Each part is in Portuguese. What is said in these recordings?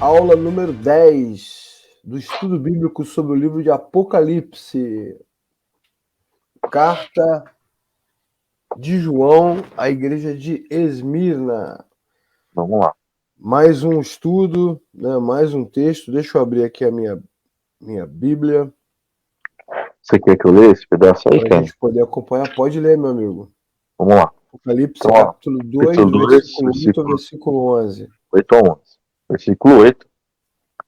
Aula número 10 do estudo bíblico sobre o livro de Apocalipse. Carta de João à igreja de Esmirna. Vamos lá. Mais um estudo, né? Mais um texto. Deixa eu abrir aqui a minha Bíblia. Você quer que eu leia esse pedaço aí, Para a Ken? gente poder acompanhar. Pode ler, meu amigo. Vamos lá. Apocalipse, Então, ó, capítulo 2, capítulo 2, versículo 8 ao versículo versículo 11. 8 a 11. Versículo 8.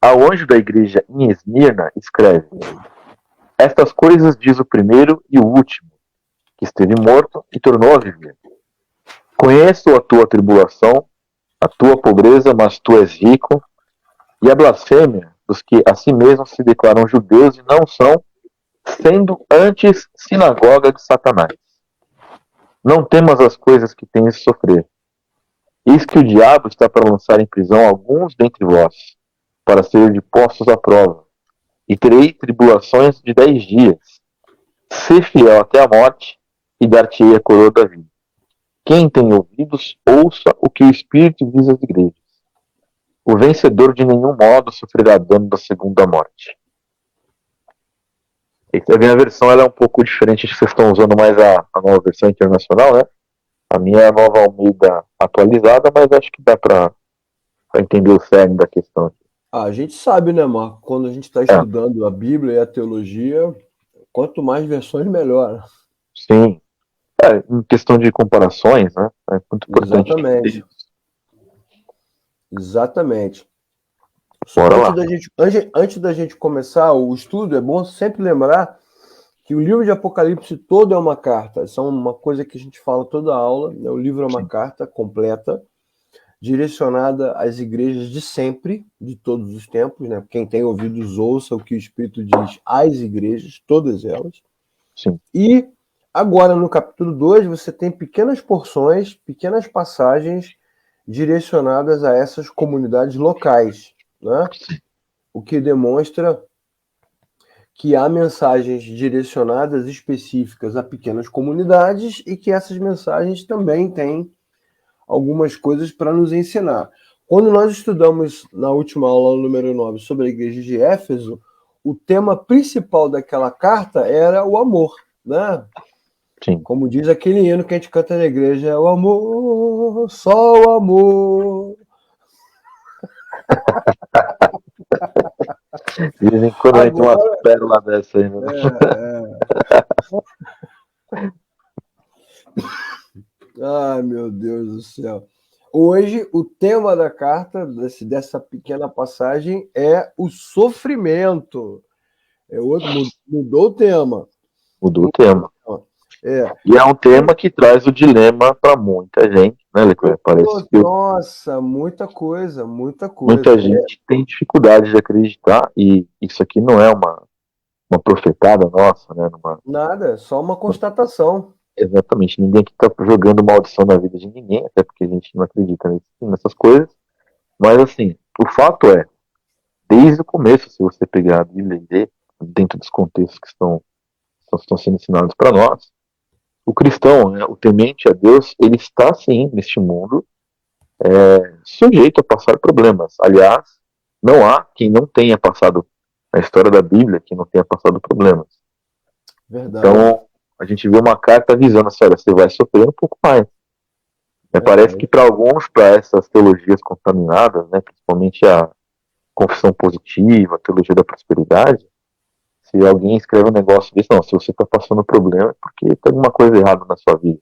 Ao anjo da igreja em Esmirna, escreve: Estas coisas diz o primeiro e o último, que esteve morto e tornou a viver. Conheço a tua tribulação, a tua pobreza, mas tu és rico, e a blasfêmia dos que a si mesmos se declaram judeus e não são, sendo antes sinagoga de Satanás. Não temas as coisas que tens de sofrer. Eis que o diabo está para lançar em prisão alguns dentre vós, para ser de postos à prova. E terei tribulações de 10 dias. Sê fiel até a morte, e dar-te-ei a coroa da vida. Quem tem ouvidos, ouça o que o Espírito diz às igrejas. O vencedor de nenhum modo sofrerá dano da segunda morte. A minha versão ela é um pouco diferente, que vocês estão usando mais a nova versão internacional, né? A minha é a nova Almeida atualizada, mas acho que dá para entender o cerne da questão. A gente sabe, né, Marco? Quando a gente está estudando a Bíblia e a teologia, quanto mais versões, melhor. Sim. Em questão de comparações, né? É muito importante. Exatamente. Exatamente. Bora lá. Antes da gente começar o estudo, é bom sempre lembrar que o livro de Apocalipse todo é uma carta. Isso é uma coisa que a gente fala toda aula, né? O livro é uma carta completa, direcionada às igrejas de sempre, de todos os tempos, né? Quem tem ouvidos ouça o que o Espírito diz às igrejas, todas elas. Sim. E agora no capítulo 2 você tem pequenas porções, pequenas passagens direcionadas a essas comunidades locais, né? O que demonstra que há mensagens direcionadas específicas a pequenas comunidades e que essas mensagens também têm algumas coisas para nos ensinar. Quando nós estudamos na última aula, número 9, sobre a igreja de Éfeso, o tema principal daquela carta era o amor, né? Sim. Como diz aquele hino que a gente canta na igreja, é o amor, só o amor. De vez em quando entra umas pérolas dessa aí, né? Ai, meu Deus do céu. Hoje, o tema da carta, dessa pequena passagem, é o sofrimento. Mudou o tema. Mudou o tema. É. E é um tema que traz o dilema para muita gente, né, Leclerc? Parece que Nossa, muita coisa, muita coisa. muita gente tem dificuldade de acreditar, e isso aqui não é uma profetada nossa, né? Nada, só uma constatação. Exatamente, ninguém aqui está jogando maldição na vida de ninguém, até porque a gente não acredita nessas coisas. Mas assim, o fato é, desde o começo, se você pegar a Bíblia e ler, dentro dos contextos que estão sendo ensinados para nós, o cristão, né, o temente a Deus, ele está sim neste mundo sujeito a passar problemas. Aliás, não há quem não tenha passado na história da Bíblia, quem não tenha passado problemas. Verdade. Então, a gente vê uma carta avisando assim, olha, você vai sofrer um pouco mais. Parece que para alguns, para essas teologias contaminadas, né, principalmente a confissão positiva, a teologia da prosperidade, se alguém escreve um negócio desse, não, se você está passando problema é porque tem alguma coisa errada na sua vida.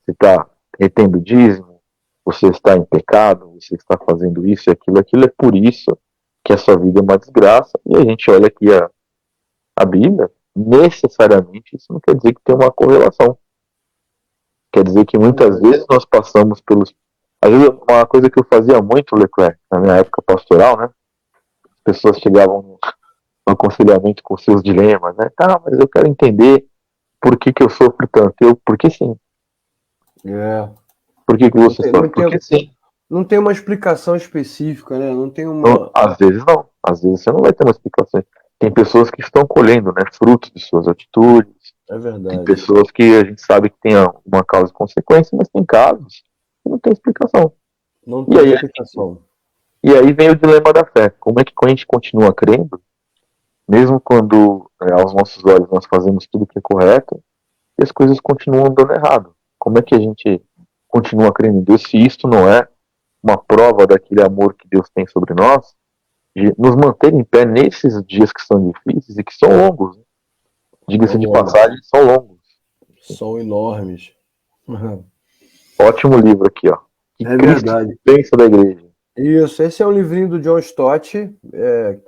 Você está retendo dízimo, você está em pecado, você está fazendo isso e aquilo é por isso que a sua vida é uma desgraça. E a gente olha aqui a Bíblia, necessariamente isso não quer dizer que tem uma correlação. Quer dizer que muitas vezes nós passamos pelos... Às vezes, uma coisa que eu fazia muito, Leclerc, na minha época pastoral, né? As pessoas chegavam no aconselhamento com seus dilemas, né? Tá, mas eu quero entender por que eu sofro tanto. Porque sim. Por que você sofre? Porque sim. Não tem uma explicação específica, né? Não tem uma... Não, às vezes não. Às vezes você não vai ter uma explicação. Tem pessoas que estão colhendo, né, frutos de suas atitudes. É verdade. Tem pessoas que a gente sabe que tem uma causa e consequência, mas tem casos que não tem explicação. Não tem explicação. E aí vem o dilema da fé. Como é que a gente continua crendo, mesmo quando aos nossos olhos nós fazemos tudo que é correto, e as coisas continuam dando errado? Como é que a gente continua crendo em Deus se isto não é uma prova daquele amor que Deus tem sobre nós, de nos manter em pé nesses dias que são difíceis e que são longos, né? Diga-se São de longos, passagem, são longos. são enormes. Ótimo livro aqui, ó. Que É Cristo verdade. pensa da igreja. Isso, esse é um livrinho do John Stott,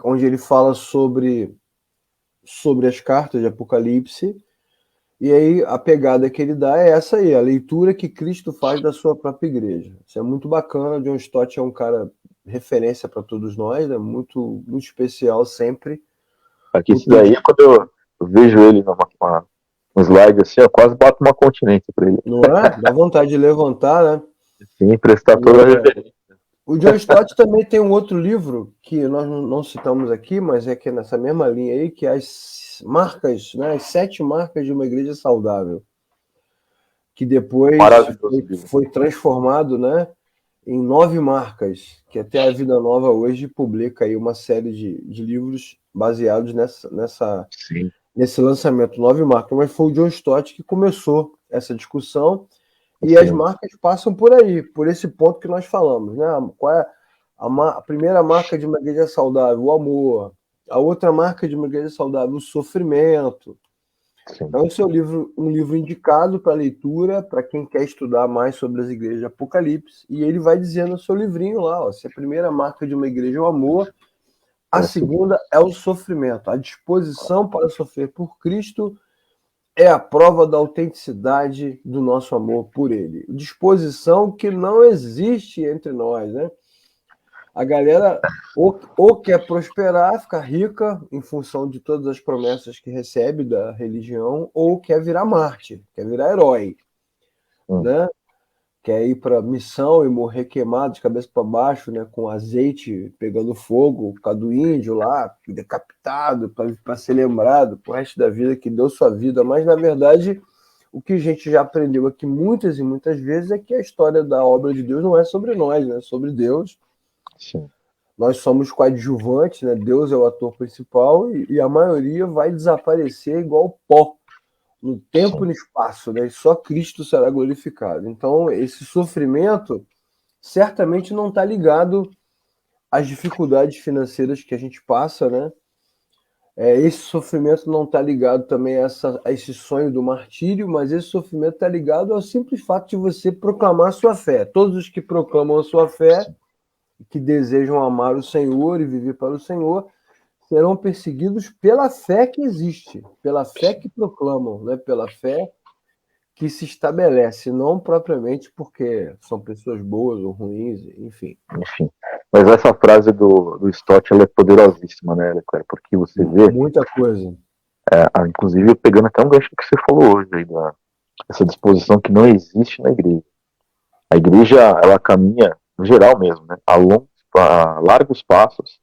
onde ele fala sobre as cartas de Apocalipse. E aí a pegada que ele dá é essa aí, a leitura que Cristo faz da sua própria igreja. Isso é muito bacana. John Stott é um cara referência para todos nós, né? Muito, muito especial sempre. Aqui, No isso daí, que, quando eu vejo ele num slide assim, eu quase bato uma continência pra ele. não é? Dá vontade de levantar, né? Sim, prestar toda a reverência. O John Stott também tem um outro livro que nós não citamos aqui, mas é que é nessa mesma linha aí, que é as marcas, né? As 7 marcas de uma igreja saudável, que depois Maravilhoso livro. foi transformado, né, em 9 marcas, que até a Vida Nova hoje publica aí uma série de livros baseados Sim, nesse lançamento, 9 marcas. Mas foi o John Stott que começou essa discussão e as sim, marcas passam por aí, por esse ponto que nós falamos, né? Qual é a primeira marca de uma igreja saudável? O amor. A outra marca de uma igreja saudável? O sofrimento. sim. Então, esse é um livro indicado para leitura, para quem quer estudar mais sobre as igrejas de Apocalipse. E ele vai dizendo no seu livrinho lá, ó, se a primeira marca de uma igreja é o amor, a segunda é o sofrimento. A disposição para sofrer por Cristo é a prova da autenticidade do nosso amor por Ele. Disposição que não existe entre nós, né? A galera ou quer prosperar, ficar rica em função de todas as promessas que recebe da religião, ou quer virar mártir, quer virar herói, né? Quer ir para missão e morrer queimado de cabeça para baixo, né? Com azeite pegando fogo, por causa do índio lá, decapitado, para ser lembrado pro resto da vida que deu sua vida. Mas, na verdade, o que a gente já aprendeu aqui muitas e muitas vezes é que a história da obra de Deus não é sobre nós, né? É sobre Deus. Sim. Nós somos coadjuvantes, né? Deus é o ator principal e a maioria vai desaparecer igual pó no tempo e no espaço, né? E só Cristo será glorificado. Então, esse sofrimento certamente não está ligado às dificuldades financeiras que a gente passa, né? Esse sofrimento não está ligado também a esse sonho do martírio, mas esse sofrimento está ligado ao simples fato de você proclamar a sua fé. Todos os que proclamam a sua fé, que desejam amar o Senhor e viver para o Senhor, serão perseguidos pela fé que existe, pela fé que proclamam, né? Pela fé que se estabelece, não propriamente porque são pessoas boas ou ruins, enfim. Enfim. Mas essa frase do Stott, ela é poderosíssima, né, Leclerc? Porque você vê, Muita coisa. inclusive pegando até um gancho que você falou hoje, aí, essa disposição que não existe na igreja. A igreja, ela caminha, no geral mesmo, né, a largos passos,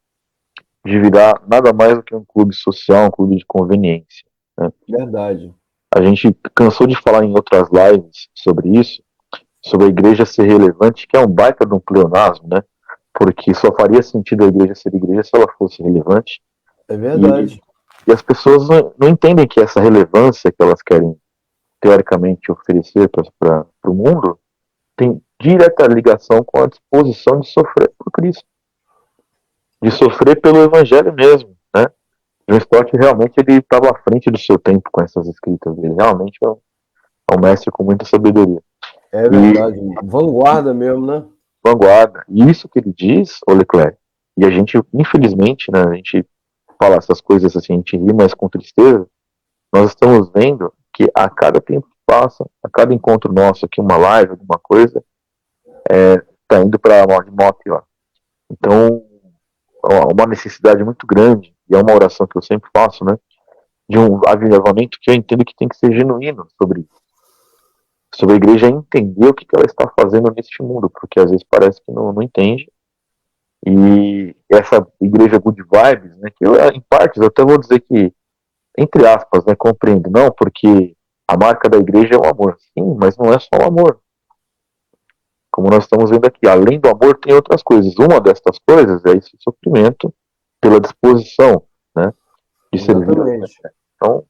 de virar nada mais do que um clube social, um clube de conveniência, né? Verdade. A gente cansou de falar em outras lives sobre isso, sobre a igreja ser relevante, que é um baita de um pleonasmo, né? Porque só faria sentido a igreja ser igreja se ela fosse relevante. É E, verdade. e as pessoas não entendem que essa relevância que elas querem, teoricamente, oferecer para o mundo tem direta ligação com a disposição de sofrer por Cristo, de sofrer pelo Evangelho mesmo, né? John Stott realmente ele estava à frente do seu tempo com essas escritas dele. Realmente é um mestre com muita sabedoria. É E verdade. Vanguarda mesmo, né? vanguarda. E isso que ele diz, ô Leclerc, e a gente, infelizmente, né, a gente fala essas coisas assim, a gente ri, mas com tristeza, nós estamos vendo que a cada tempo que passa, a cada encontro nosso aqui, uma live, alguma coisa, tá indo para a morte lá. Então, uma necessidade muito grande, e é uma oração que eu sempre faço, né, de um avivamento que eu entendo que tem que ser genuíno sobre a igreja entender o que ela está fazendo neste mundo, porque às vezes parece que não entende. E essa igreja good vibes, né, que eu, em partes, eu até vou dizer que, entre aspas, né, compreendo, não, porque a marca da igreja é o amor. Sim, mas não é só o amor. como nós estamos vendo aqui, além do amor tem outras coisas. Uma destas coisas é esse sofrimento pela disposição, né, de servir. Exatamente. Então,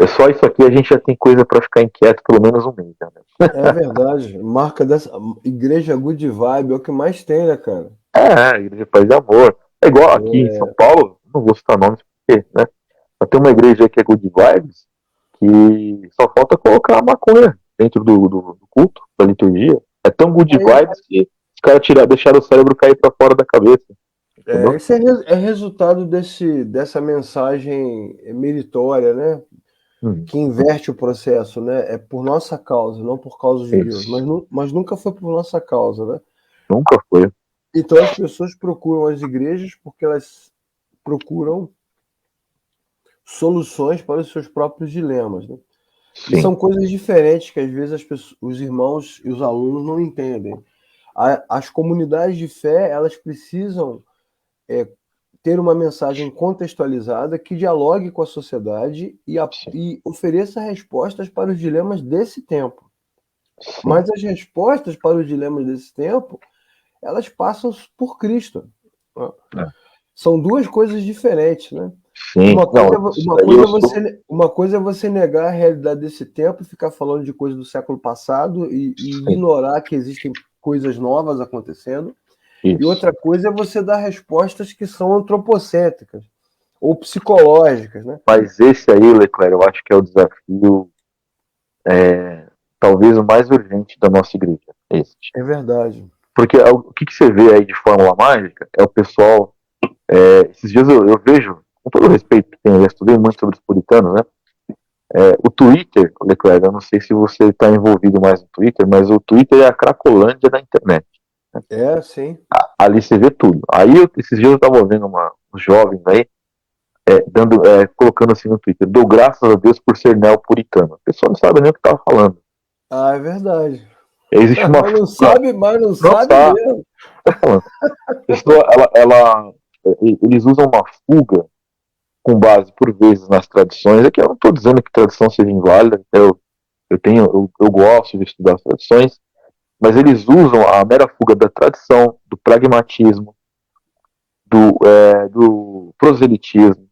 é só isso aqui, a gente já tem coisa para ficar inquieto pelo menos um mês, né? É verdade. Marca dessa igreja good vibe é o que mais tem, né, cara? A igreja Paz de Amor. É igual aqui em São Paulo, não vou citar nomes porque, né? Mas tem uma igreja aí que é good vibes, que só falta colocar a maconha dentro do culto, da liturgia. É tão good vibes que os caras deixaram o cérebro cair para fora da cabeça. Esse é resultado dessa mensagem meritória, né? Que inverte o processo, né? É por nossa causa, não por causa de Deus. Mas nunca foi por nossa causa, né? Nunca foi. Então as pessoas procuram as igrejas porque elas procuram soluções para os seus próprios dilemas, né? E são coisas diferentes que às vezes os irmãos e os alunos não entendem. As comunidades de fé, elas precisam ter uma mensagem contextualizada que dialogue com a sociedade e ofereça respostas para os dilemas desse tempo. Sim. Mas as respostas para os dilemas desse tempo, elas passam por Cristo. São duas coisas diferentes, né? Sim. Uma coisa é você negar a realidade desse tempo e ficar falando de coisas do século passado e ignorar que existem coisas novas acontecendo. Isso. E outra coisa é você dar respostas que são antropocêntricas ou psicológicas, né? Mas esse aí, Leclerc, eu acho que é o desafio talvez o mais urgente da nossa igreja. Este. É verdade. Porque o que você vê aí de Fórmula Mágica é o pessoal... esses dias eu vejo, com todo o respeito que eu estudei muito sobre os puritanos, né? O Twitter, Leclerc, eu não sei se você está envolvido mais no Twitter, mas o Twitter é a cracolândia da internet. Né? Sim. Ali você vê tudo. Aí, esses dias eu estava vendo uns jovens aí, colocando assim no Twitter, dou graças a Deus por ser neopuritano. A pessoa não sabe nem o que estava falando. É verdade. Existe uma mas não sabe mesmo. A pessoa, eles usam uma fuga com base, por vezes, nas tradições. Aqui eu não estou dizendo que tradição seja inválida, eu gosto de estudar as tradições, mas eles usam a mera fuga da tradição, do pragmatismo, do proselitismo.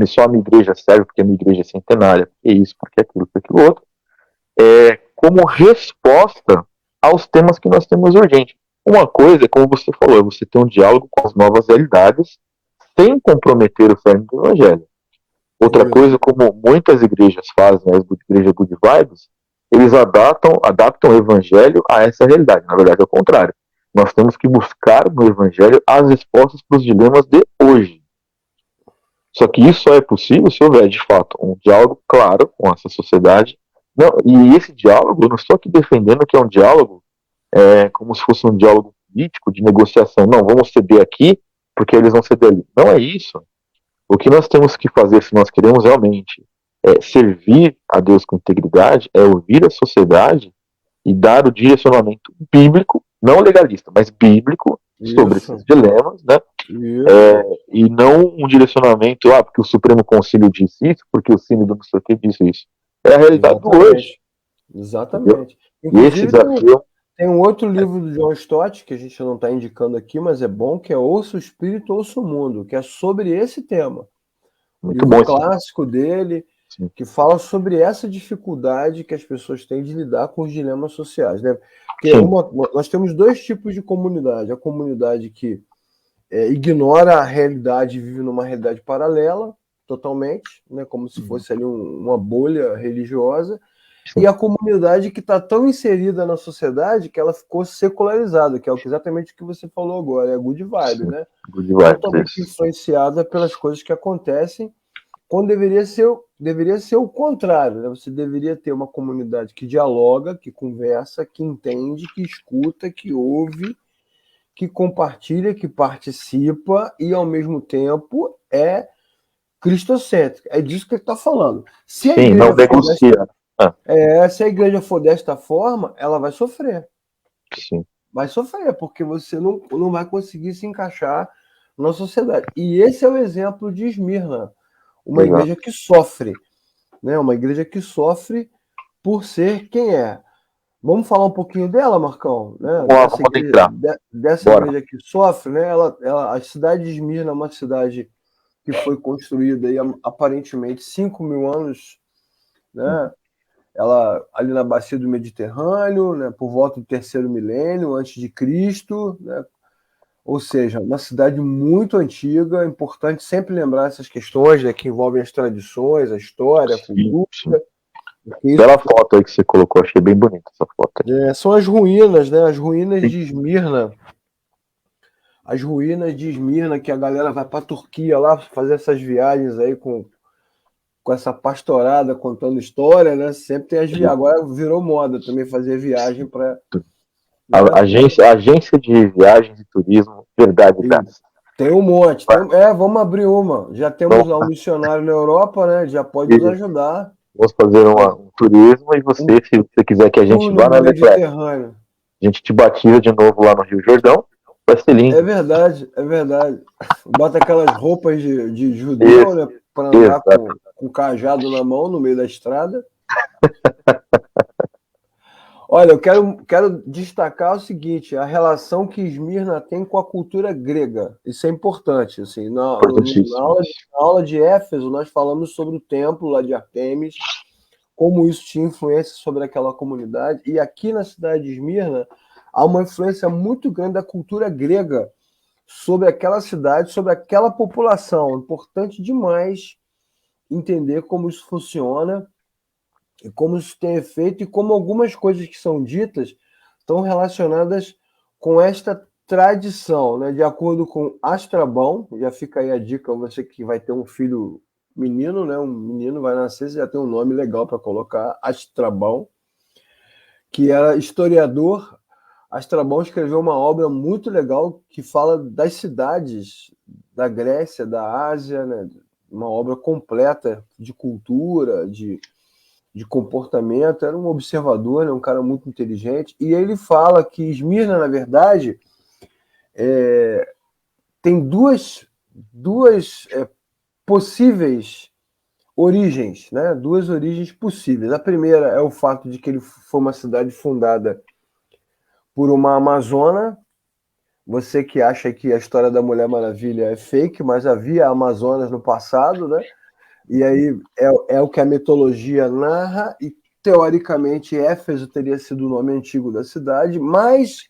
Só a minha igreja serve porque a minha igreja é centenária, porque isso, porque aquilo, porque aquilo outro, como resposta aos temas que nós temos urgente. Uma coisa é, como você falou, você ter um diálogo com as novas realidades sem comprometer o cerne do evangelho. Outra coisa, como muitas igrejas fazem, as igrejas good vibes, eles adaptam o evangelho a essa realidade. Na verdade, é o contrário. Nós temos que buscar no evangelho as respostas para os dilemas de hoje. Só que isso só é possível se houver, de fato, um diálogo claro com essa sociedade. Não, e esse diálogo, eu não estou aqui defendendo que é um diálogo como se fosse um diálogo político de negociação. Não, vamos ceder aqui porque eles vão ceder ali. Não é isso. O que nós temos que fazer, se nós queremos realmente servir a Deus com integridade, é ouvir a sociedade e dar o direcionamento bíblico, não legalista, mas bíblico, sobre esses dilemas, né? E não um direcionamento, porque o Supremo Concílio disse isso, porque o Sínodo não sei o que disse isso. É a realidade do hoje. Exatamente. Entendeu? E esse desafio... Tem um outro livro do John Stott, que a gente não está indicando aqui, mas é bom, que é Ouça o Espírito, Ouça o Mundo, que é sobre esse tema. Muito bom. Clássico dele, sim, que fala sobre essa dificuldade que as pessoas têm de lidar com os dilemas sociais, né? Porque nós temos dois tipos de comunidade. A comunidade que ignora a realidade e vive numa realidade paralela, totalmente, né? Como se fosse ali uma bolha religiosa. E a comunidade que está tão inserida na sociedade que ela ficou secularizada, que é exatamente o que você falou agora, é a good vibe, né? Good vibe, totalmente influenciada pelas coisas que acontecem, quando deveria ser o contrário, né? Você deveria ter uma comunidade que dialoga, que conversa, que entende, que escuta, que ouve, que compartilha, que participa e, ao mesmo tempo, é cristocêntrica. É disso que ele está falando. Se a Sim, não negocia. Se a igreja for desta forma, ela vai sofrer. Sim. Vai sofrer, porque você não vai conseguir se encaixar na sociedade. E esse é o exemplo de Esmirna, uma igreja que sofre, né? Uma igreja que sofre por ser quem é. Vamos falar um pouquinho dela, Marcão, né? Vamos lá, Dessa vamos igreja, adentrar. dessa Bora. igreja que sofre, né? A cidade de Esmirna é uma cidade que foi construída aí, aparentemente 5.000 anos, né? Ela ali na bacia do Mediterrâneo, né? Por volta do terceiro milênio antes de Cristo, né? Ou seja, uma cidade muito antiga. É importante sempre lembrar essas questões, né, que envolvem as tradições, a história, a Sim, cultura. sim. Porque isso Bela foto aí que você colocou, achei bem bonita essa foto aí. são as ruínas, né? As ruínas Sim, de Esmirna. As ruínas de Esmirna, que a galera vai para a Turquia lá fazer essas viagens aí com essa pastorada contando história, né? Sempre tem as viagens. sim. Agora virou moda também fazer viagem para, né? Agência de viagens e turismo, verdade E dessa. tem um monte. Vamos abrir uma. Já temos lá um Vamos, missionário na Europa, né? Já pode nos ajudar. vamos fazer Fazer um turismo e você, um se você quiser que a gente tour vá no na Leclerc, Mediterrâneo. a gente te batiza de novo lá no Rio Jordão, vai ser É lindo. verdade, é verdade. Bota aquelas roupas de judeu, Isso, né? Para andar exato. com cajado na mão no meio da estrada. Olha, eu quero destacar o seguinte: a relação que Esmirna tem com a cultura grega. Isso é importante. Assim, Importantíssimo. na aula de Éfeso, nós falamos sobre o templo lá de Artemis, como isso tinha influência sobre aquela comunidade. E aqui na cidade de Esmirna, há uma influência muito grande da cultura grega sobre aquela cidade, sobre aquela população. Importante demais entender como isso funciona e como isso tem efeito e como algumas coisas que são ditas estão relacionadas com esta tradição, né? De acordo com Astrabão, já fica aí a dica, você que vai ter um filho menino, né? Um menino vai nascer, você já tem um nome legal para colocar, Astrabão, que era historiador. Astrabão escreveu uma obra muito legal que fala das cidades da Grécia, da Ásia, né? Uma obra completa de cultura, de comportamento, era um observador, né, um cara muito inteligente, e ele fala que Esmirna, na verdade, tem duas possíveis origens, né? Duas origens possíveis. A primeira é o fato de que ele foi uma cidade fundada por uma amazona. Você que acha que a história da Mulher Maravilha é fake, mas havia Amazonas no passado, né? E aí é o que a mitologia narra, e teoricamente Éfeso teria sido o nome antigo da cidade, mas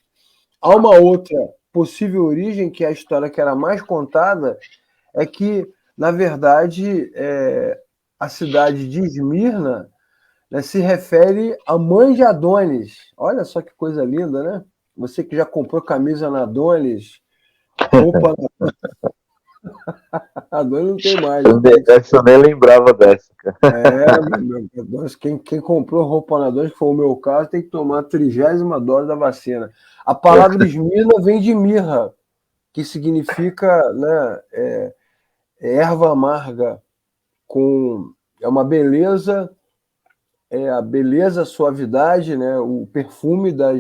há uma outra possível origem, que é a história que era mais contada, é que, na verdade, a cidade de Esmirna, né, se refere à mãe de Adonis. Olha só que coisa linda, né? Você que já comprou camisa na Adonis, roupa na Adonis não tem mais, né? Essa eu nem lembrava dessa, cara. Quem comprou roupa na dose, que foi o meu caso, tem que tomar a 30ª dose da vacina. A palavra esmirna vem de mirra, que significa, né, erva amarga, é uma beleza, a beleza, a suavidade, né, o perfume da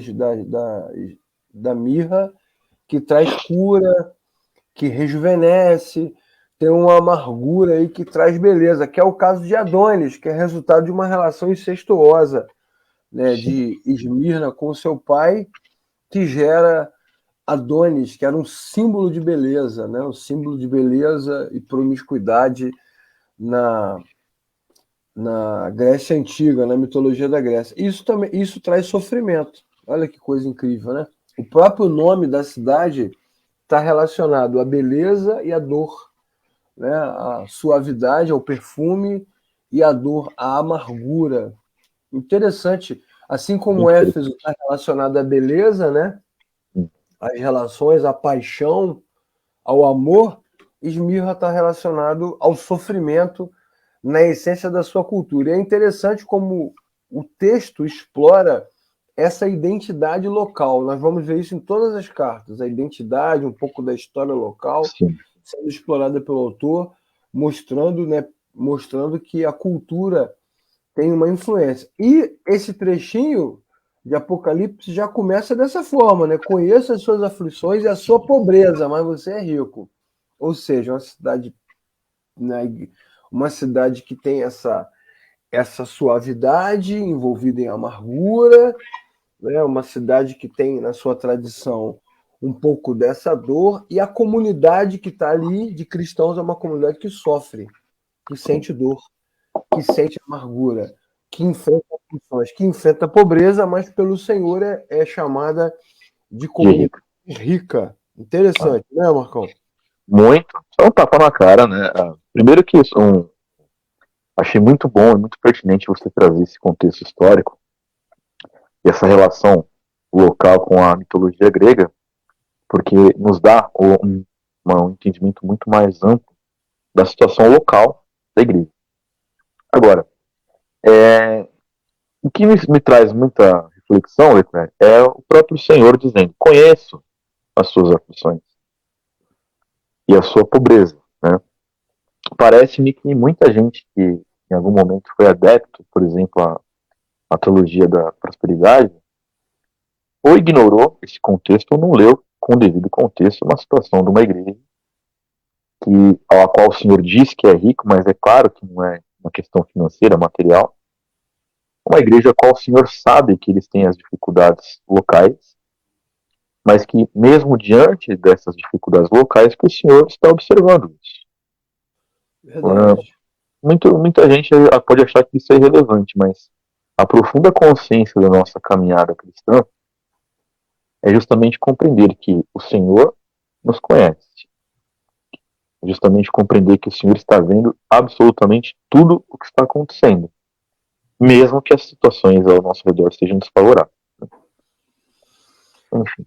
mirra, que traz cura, que rejuvenesce, tem uma amargura aí que traz beleza, que é o caso de Adonis, que é resultado de uma relação incestuosa, né, de Esmirna com seu pai, que gera Adonis, que era um símbolo de beleza, né, um símbolo de beleza e promiscuidade na, na Grécia Antiga, na mitologia da Grécia. Isso traz sofrimento. Olha que coisa incrível, né? O próprio nome da cidade está relacionado à beleza e à dor, né? A suavidade, ao perfume, e a dor, à amargura. Interessante, assim como Éfeso está relacionado à beleza, né? Às relações, à paixão, ao amor, Esmirna está relacionado ao sofrimento na essência da sua cultura. E é interessante como o texto explora essa identidade local. Nós vamos ver isso em todas as cartas, a identidade, um pouco da história local, Sim. sendo explorada pelo autor, mostrando, né, mostrando que a cultura tem uma influência. E esse trechinho de Apocalipse já começa dessa forma, né? Conheça as suas aflições e a sua pobreza, mas você é rico. Ou seja, uma cidade, né, uma cidade que tem essa suavidade envolvida em amargura, né? Uma cidade que tem na sua tradição um pouco dessa dor, e a comunidade que está ali de cristãos é uma comunidade que sofre, que sente dor, que sente amargura, que enfrenta aflições, que enfrenta a pobreza, mas pelo Senhor é chamada de de comunidade rico. rica. Tá? Interessante, né, Marcão? Muito. Só um tapa na cara, né? Primeiro que isso, achei muito bom e muito pertinente você trazer esse contexto histórico e essa relação local com a mitologia grega, porque nos dá um entendimento muito mais amplo da situação local da igreja. Agora, o que me traz muita reflexão, Leclerc, é o próprio Senhor dizendo: conheço as suas aflições e a sua pobreza. Né? Parece-me que muita gente que em algum momento foi adepto, por exemplo, à teologia da prosperidade, ou ignorou esse contexto ou não leu com o devido contexto uma situação de uma igreja a qual o Senhor diz que é rico, mas é claro que não é uma questão financeira, material. Uma igreja a qual o Senhor sabe que eles têm as dificuldades locais, mas que mesmo diante dessas dificuldades locais, que o Senhor está observando isso. Verdade. Muita gente pode achar que isso é irrelevante, mas a profunda consciência da nossa caminhada cristã é justamente compreender que o Senhor nos conhece. É justamente compreender que o Senhor está vendo absolutamente tudo o que está acontecendo, mesmo que as situações ao nosso redor sejam desfavoráveis. Enfim.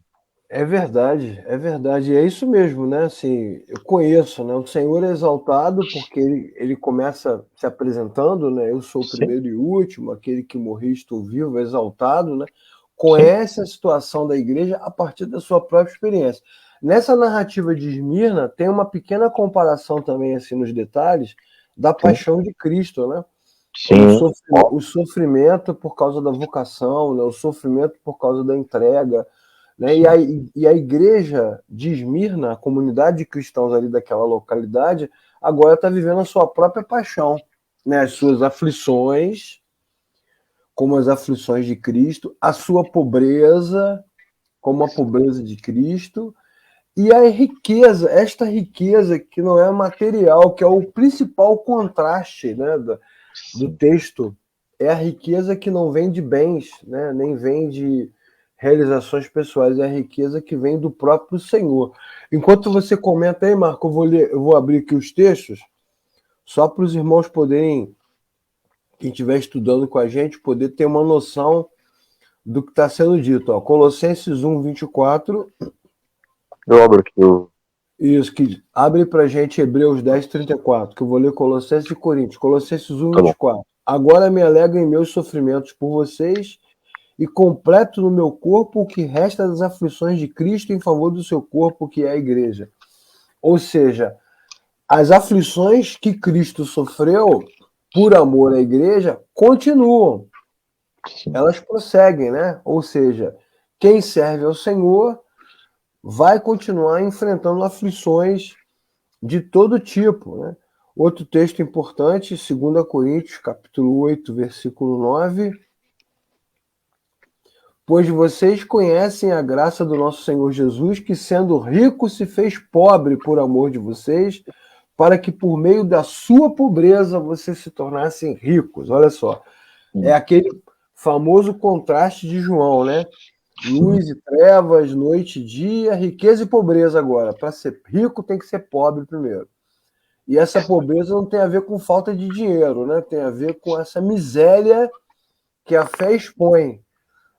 É verdade, é verdade. É isso mesmo, né? Assim, eu conheço, né? O Senhor é exaltado porque ele começa se apresentando, né? Eu sou o Sim, primeiro e último, aquele que morri, estou vivo, exaltado, né? sim, Conhece a situação da igreja a partir da sua própria experiência. Nessa narrativa de Esmirna, tem uma pequena comparação também, assim, nos detalhes, da sim, paixão de Cristo, né? sim. Ó, O sofrimento por causa da vocação, né? O sofrimento por causa da entrega, né? sim, E a igreja de Esmirna, a comunidade de cristãos ali daquela localidade, agora está vivendo a sua própria paixão, né? As suas aflições, como as aflições de Cristo, a sua pobreza, como a pobreza de Cristo, e a riqueza, esta riqueza que não é material, que é o principal contraste, né, do sim. texto, é a riqueza que não vem de bens, né, nem vem de realizações pessoais, é a riqueza que vem do próprio Senhor. Enquanto você comenta aí, Marco, eu vou abrir aqui os textos, só para os irmãos poderem, quem estiver estudando com a gente, poder ter uma noção do que está sendo dito. Ó. Colossenses 1, 24. Eu abro aqui Isso, que abre para a gente Hebreus 10, 34, que eu vou ler Colossenses e Coríntios. Colossenses 1, tá bom. 24. Agora me alegro em meus sofrimentos por vocês e completo no meu corpo o que resta das aflições de Cristo em favor do seu corpo, que é a igreja. Ou seja, as aflições que Cristo sofreu por amor à igreja continuam, Sim. elas prosseguem, né? Ou seja, quem serve ao Senhor vai continuar enfrentando aflições de todo tipo, né? Outro texto importante, 2 Coríntios, capítulo 8, versículo 9. Pois vocês conhecem a graça do nosso Senhor Jesus, que sendo rico se fez pobre por amor de vocês, para que por meio da sua pobreza vocês se tornassem ricos. Olha só, é Sim, aquele famoso contraste de João, né? sim, Luz e trevas, noite e dia, riqueza e pobreza agora. Para ser rico tem que ser pobre primeiro. E essa pobreza não tem a ver com falta de dinheiro, né? Tem a ver com essa miséria que a fé expõe.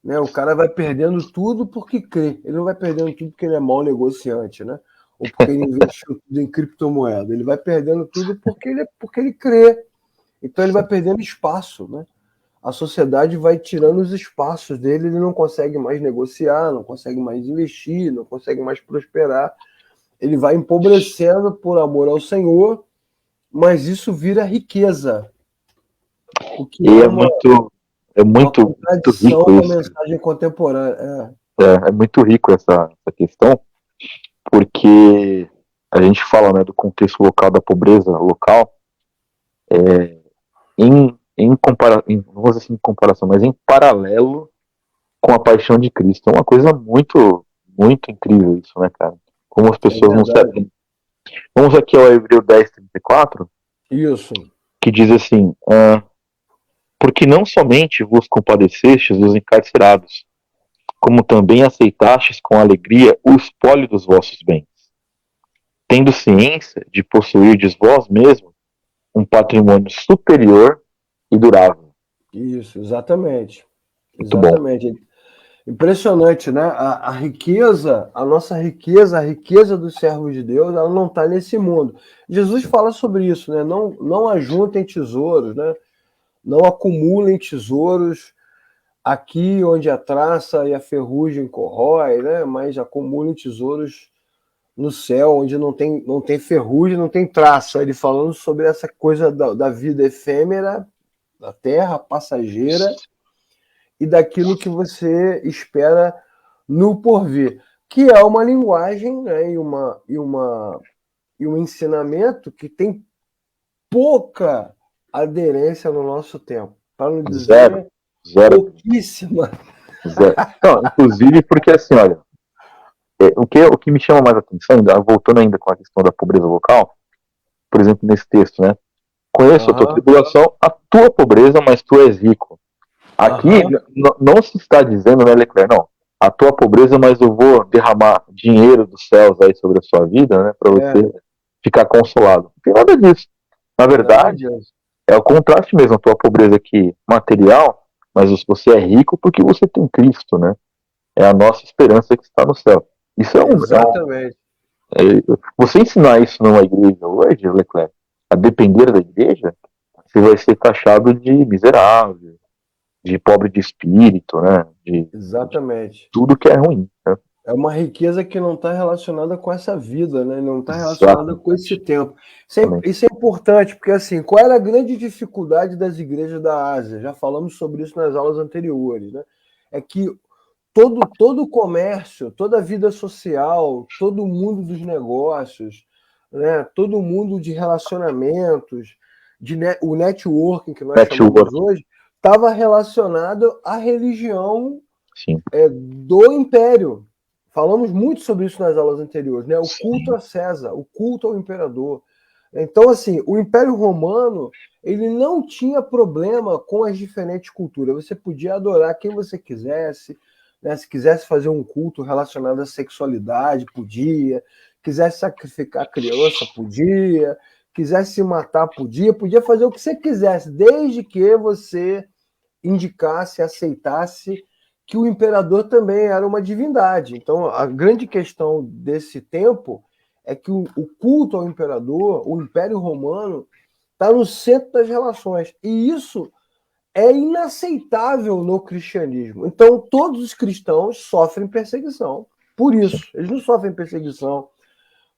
Né? O cara vai perdendo tudo porque crê. Ele não vai perdendo tudo porque ele é mau negociante, né? Ou porque ele investiu tudo em criptomoeda. Ele vai perdendo tudo porque ele crê. Então ele vai sim. perdendo espaço, né? A sociedade vai tirando os espaços dele, ele não consegue mais negociar, não consegue mais investir, não consegue mais prosperar. Ele vai empobrecendo por amor ao Senhor, mas isso vira riqueza, o que E é é uma muito contradição rico da isso. mensagem contemporânea. É muito rico essa questão, porque a gente fala, né, do contexto local da pobreza local, em não vou dizer assim em comparação, mas em paralelo com a paixão de Cristo. É uma coisa muito, muito incrível isso, né, cara? Como as É pessoas não se verdade. atendem. Vamos aqui ao Hebreu 10:34, Isso. que diz assim: porque não somente vos compadecestes dos encarcerados, como também aceitastes com alegria o espólio dos vossos bens, tendo ciência de possuirdes vós mesmos um patrimônio superior e durável. Isso, exatamente. Muito bom. Exatamente. Impressionante, né? A riqueza, a nossa riqueza, a riqueza dos servos de Deus, ela não está nesse mundo. Jesus fala sobre isso, né? Não ajuntem tesouros, né? Não acumulem tesouros aqui onde a traça e a ferrugem corrói, né? Mas acumulem tesouros no céu, onde não tem ferrugem, não tem traça. Ele falando sobre essa coisa da vida efêmera, da terra passageira, e daquilo que você espera no porvir, que é uma linguagem, né, e um ensinamento que tem pouca aderência no nosso tempo, para não Zero. dizer Zero. pouquíssima. Zero. Não, inclusive porque assim, olha, o que me chama mais atenção, voltando ainda com a questão da pobreza local, por exemplo, nesse texto, né? Conheço a tua Aham, tribulação, a tua pobreza, mas tu és rico. Aqui aham, não se está dizendo, né, Leclerc, não. A tua pobreza, mas eu vou derramar dinheiro dos céus aí sobre a sua vida, né, para é, você ficar consolado. Não tem nada disso. Na nada verdade, disso. é o contraste mesmo, a tua pobreza aqui material, mas você é rico porque você tem Cristo, né? É a nossa esperança que está no céu. Isso Exatamente. você ensinar isso numa igreja hoje, Leclerc, a depender da igreja, você vai ser taxado de miserável, de pobre de espírito, né? De Exatamente. tudo que é ruim. Né? É uma riqueza que não está relacionada com essa vida, né? Não está relacionada com esse Exatamente. tempo. Exatamente. Isso é importante, porque assim, qual era a grande dificuldade das igrejas da Ásia? Já falamos sobre isso nas aulas anteriores, né? É que todo o comércio, toda a vida social, todo o mundo dos negócios, né? Todo o mundo de relacionamentos, o networking que nós chamamos Network, hoje, estava relacionado à religião sim. do império. Falamos muito sobre isso nas aulas anteriores, né? O culto Sim. a César, o culto ao imperador. Então, assim, o Império Romano, ele não tinha problema com as diferentes culturas. Você podia adorar quem você quisesse, né? Se quisesse fazer um culto relacionado à sexualidade, podia. Quisesse sacrificar criança, podia. Quisesse se matar, podia fazer o que você quisesse, desde que você indicasse, aceitasse que o imperador também era uma divindade. Então, a grande questão desse tempo é que o culto ao imperador, o Império Romano, está no centro das relações. E isso é inaceitável no cristianismo. Então, todos os cristãos sofrem perseguição por isso. Eles não sofrem perseguição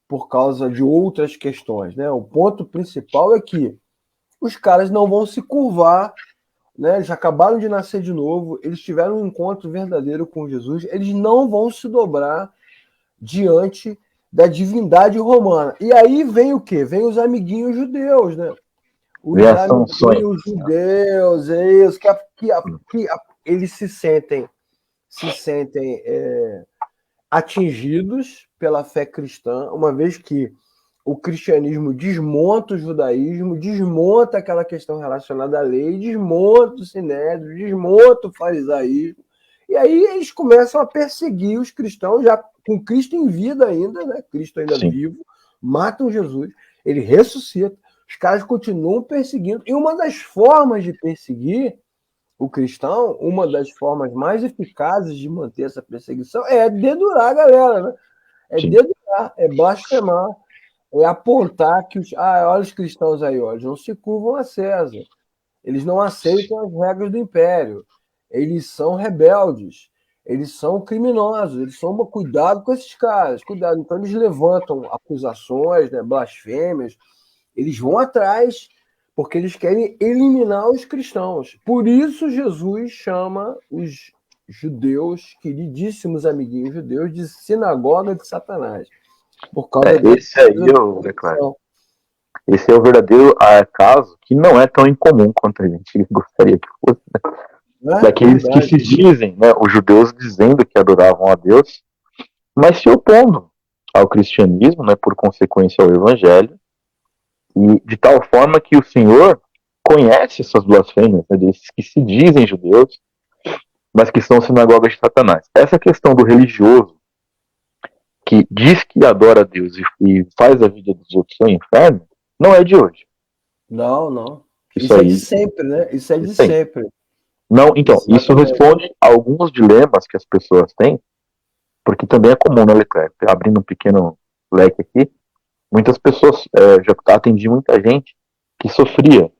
por causa de outras questões. Né? O ponto principal é que os caras não vão se curvar, né? Eles acabaram de nascer de novo, eles tiveram um encontro verdadeiro com Jesus, eles não vão se dobrar diante da divindade romana. E aí vem o quê? Vem os amiguinhos judeus, né? Vem Os as sanções. amiguinhos judeus, isso, eles se sentem atingidos pela fé cristã, uma vez que o cristianismo desmonta o judaísmo, desmonta aquela questão relacionada à lei, desmonta o sinédrio, desmonta o farisaísmo, e aí eles começam a perseguir os cristãos, já com Cristo em vida ainda, né? Cristo ainda Sim. vivo, matam Jesus, ele ressuscita, os caras continuam perseguindo, e uma das formas de perseguir o cristão, uma das formas mais eficazes de manter essa perseguição é dedurar a galera, né? É Sim. dedurar, é blasfemar, é apontar que olha os cristãos aí, ó, eles não se curvam a César, eles não aceitam as regras do império, eles são rebeldes, eles são criminosos, eles são cuidado com esses caras, cuidado. Então eles levantam acusações, né, blasfêmias, eles vão atrás porque eles querem eliminar os cristãos. Por isso Jesus chama os judeus, queridíssimos amiguinhos judeus, de sinagoga de Satanás. Por causa Esse aí dessa eu declaro. perseguição. Esse é o verdadeiro caso que não é tão incomum quanto a gente gostaria que fosse. Né? Né? daqueles que se dizem, né, os judeus dizendo que adoravam a Deus, mas se opondo ao cristianismo, né, por consequência ao evangelho, e de tal forma que o Senhor conhece essas blasfêmias, né, desses que se dizem judeus, mas que são sinagogas de Satanás. Essa questão do religioso que diz que adora a Deus e faz a vida dos outros ao inferno, não é de hoje. Não, não. Isso Isso é de aí, sempre, né? Isso é de isso aí. sempre. Não, então, isso Exatamente. responde a alguns dilemas que as pessoas têm, porque também é comum, né, Leclerc? Abrindo um pequeno leque aqui, muitas pessoas, já atendi muita gente que sofria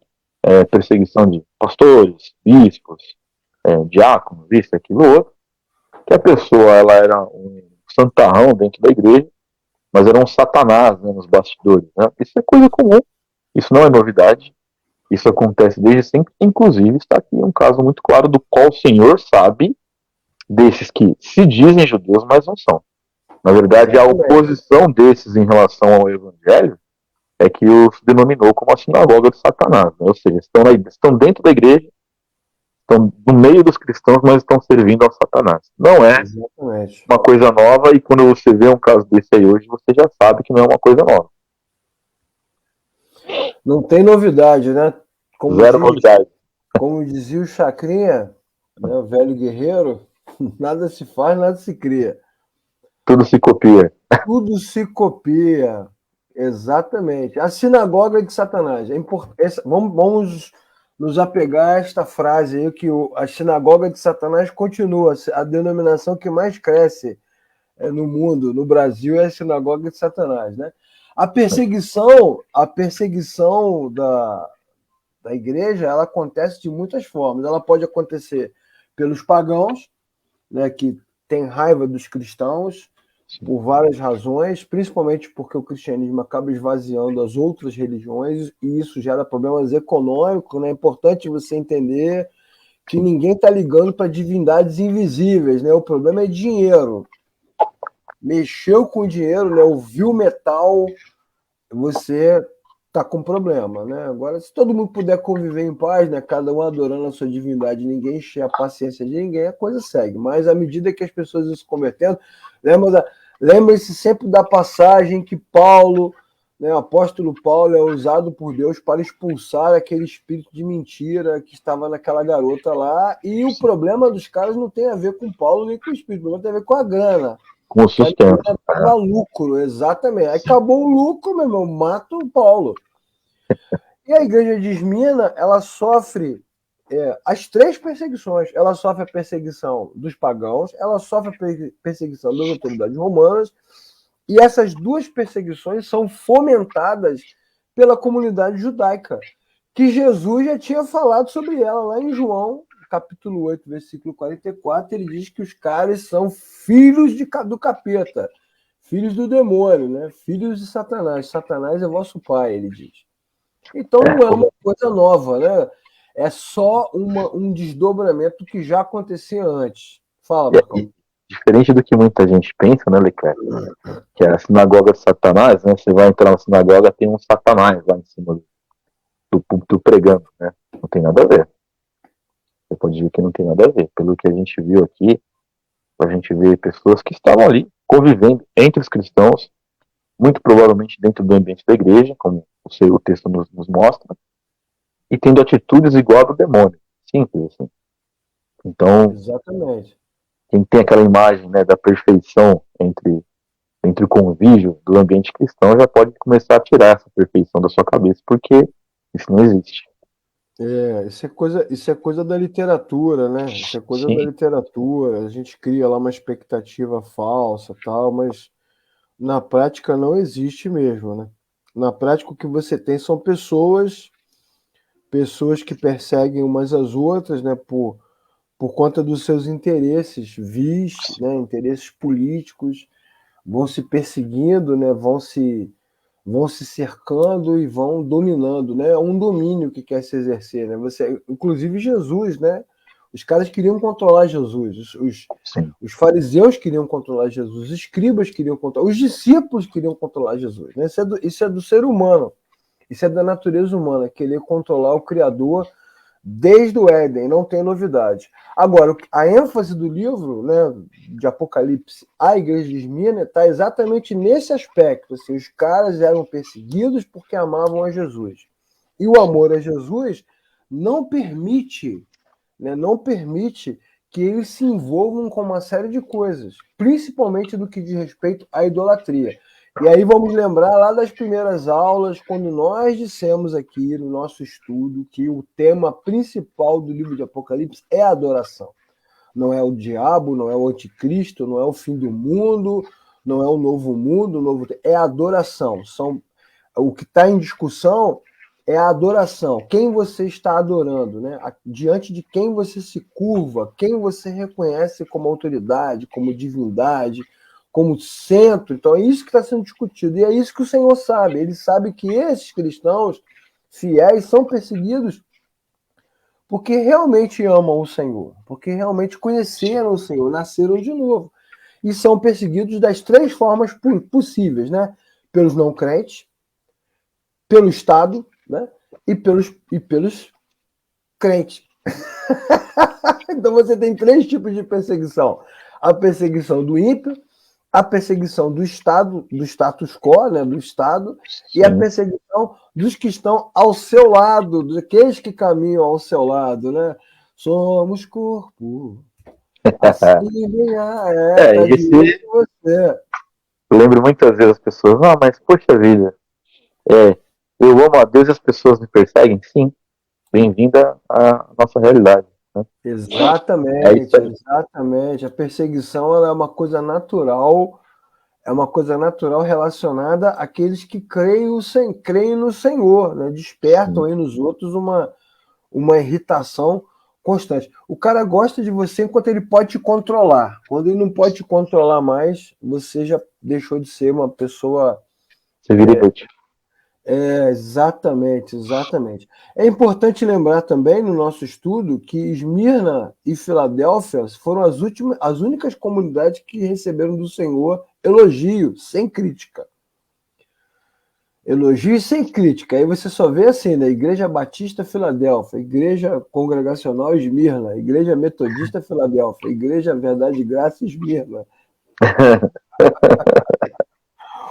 perseguição de pastores, bispos, diáconos, isso, aquilo, outro, que a pessoa, ela era um santarrão dentro da igreja, mas era um satanás, né, nos bastidores, né? Isso é coisa comum, isso não é novidade, isso acontece desde sempre, inclusive está aqui um caso muito claro do qual o Senhor sabe desses que se dizem judeus, mas não são. Na verdade, a Exatamente. oposição desses em relação ao evangelho é que os denominou como a sinagoga de Satanás, né? Ou seja, estão dentro da igreja, estão no meio dos cristãos, mas estão servindo ao Satanás. Não é Exatamente. uma coisa nova, e quando você vê um caso desse aí hoje, você já sabe que não é uma coisa nova. Não tem novidade, né? Como Zero diz, novidade. como dizia o Chacrinha, né, o velho guerreiro, nada se faz, nada se cria. Tudo se copia. Tudo se copia. Exatamente. A sinagoga de Satanás. Vamos nos apegar a esta frase aí, que a sinagoga de Satanás continua. A denominação que mais cresce no mundo, no Brasil, é a sinagoga de Satanás, né? A perseguição da igreja, ela acontece de muitas formas. Ela pode acontecer pelos pagãos, né, que têm raiva dos cristãos por várias razões, principalmente porque o cristianismo acaba esvaziando as outras religiões e isso gera problemas econômicos, né? É importante você entender que ninguém está ligando para divindades invisíveis, né? O problema é dinheiro. Mexeu com dinheiro, né? Ouviu metal, você tá com problema, né? Agora, se todo mundo puder conviver em paz, né? Cada um adorando a sua divindade, ninguém encher a paciência de ninguém, a coisa segue. Mas à medida que as pessoas vão se convertendo, lembre-se sempre da passagem que Paulo, né, o apóstolo Paulo, é usado por Deus para expulsar aquele espírito de mentira que estava naquela garota lá. E o problema dos caras não tem a ver com Paulo nem com o espírito, o problema tem a ver com a grana. Com o sustento. Dava lucro, exatamente. Aí acabou o lucro, meu irmão, mata o Paulo. E a igreja de Esmina, ela sofre as três perseguições. Ela sofre a perseguição dos pagãos, ela sofre a perseguição das autoridades romanas, e essas duas perseguições são fomentadas pela comunidade judaica, que Jesus já tinha falado sobre ela lá em João, capítulo 8, versículo 44, ele diz que os caras são filhos do capeta, filhos do demônio, né? Filhos de Satanás. Satanás é vosso pai, ele diz. Então não é uma coisa nova, né? É só um desdobramento que já acontecia antes. Fala, Marcão. Diferente do que muita gente pensa, né, Leclerc? Que é a sinagoga de Satanás, né? Você vai entrar na sinagoga, tem um Satanás lá em cima do púlpito pregando, né? Não tem nada a ver. Você pode ver que não tem nada a ver. Pelo que a gente viu aqui, a gente vê pessoas que estavam ali convivendo entre os cristãos, muito provavelmente dentro do ambiente da igreja, como o texto nos mostra, e tendo atitudes igual a do demônio. Simples assim. Então, Exatamente. quem tem aquela imagem, né, da perfeição entre o convívio do ambiente cristão já pode começar a tirar essa perfeição da sua cabeça, porque isso não existe. Isso é coisa da literatura, né? Isso é coisa da Sim, literatura. A gente cria lá uma expectativa falsa, tal, mas na prática não existe mesmo, né? Na prática o que você tem são pessoas que perseguem umas às outras, né, por conta dos seus interesses vis, né, interesses políticos, vão se perseguindo, né, vão se cercando e vão dominando, né? É um domínio que quer se exercer, né? Inclusive Jesus, né? Os caras queriam controlar Jesus, sim. os fariseus queriam controlar Jesus, os escribas queriam controlar, os discípulos queriam controlar Jesus, né? Isso é do ser humano, isso é da natureza humana, querer controlar o Criador desde o Éden, não tem novidade. Agora, a ênfase do livro, né, de Apocalipse à igreja de Esmirna está exatamente nesse aspecto. Assim, os caras eram perseguidos porque amavam a Jesus. E o amor a Jesus não permite, né, não permite que eles se envolvam com uma série de coisas, principalmente do que diz respeito à idolatria. E aí vamos lembrar lá das primeiras aulas, quando nós dissemos aqui no nosso estudo que o tema principal do livro de Apocalipse é a adoração. Não é o diabo, não é o anticristo, não é o fim do mundo, não é o novo mundo, é a adoração. O que está em discussão é a adoração. Quem você está adorando, né? Diante de quem você se curva, quem você reconhece como autoridade, como divindade, como centro. Então é isso que está sendo discutido. E é isso que o Senhor sabe. Ele sabe que esses cristãos fiéis são perseguidos porque realmente amam o Senhor, porque realmente conheceram o Senhor, nasceram de novo. E são perseguidos das três formas possíveis, né? Pelos não crentes, pelo Estado, né? E pelos crentes. Então você tem três tipos de perseguição. A perseguição do ímpio, a perseguição do Estado, do status quo, né, do Estado, e a perseguição dos que estão ao seu lado, daqueles que caminham ao seu lado, né? Somos corpo. Assim vem tá esse diante de você. eu lembro muitas vezes as pessoas, mas poxa vida, eu amo a Deus e as pessoas me perseguem? Sim, bem-vinda à nossa realidade. Né? É isso Exatamente, aí. exatamente. A perseguição ela é uma coisa natural relacionada àqueles que creem no Senhor, né? Despertam aí nos outros uma irritação constante. O cara gosta de você enquanto ele pode te controlar. Quando ele não pode te controlar mais, você já deixou de ser uma pessoa. Você vira inútil. Exatamente, exatamente. É importante lembrar também no nosso estudo que Esmirna e Filadélfia foram as únicas comunidades que receberam do Senhor elogio, sem crítica. Elogio sem crítica. Aí você só vê assim, né? Igreja Batista Filadélfia, Igreja Congregacional Esmirna, Igreja Metodista Filadélfia, Igreja Verdade e Graça Esmirna.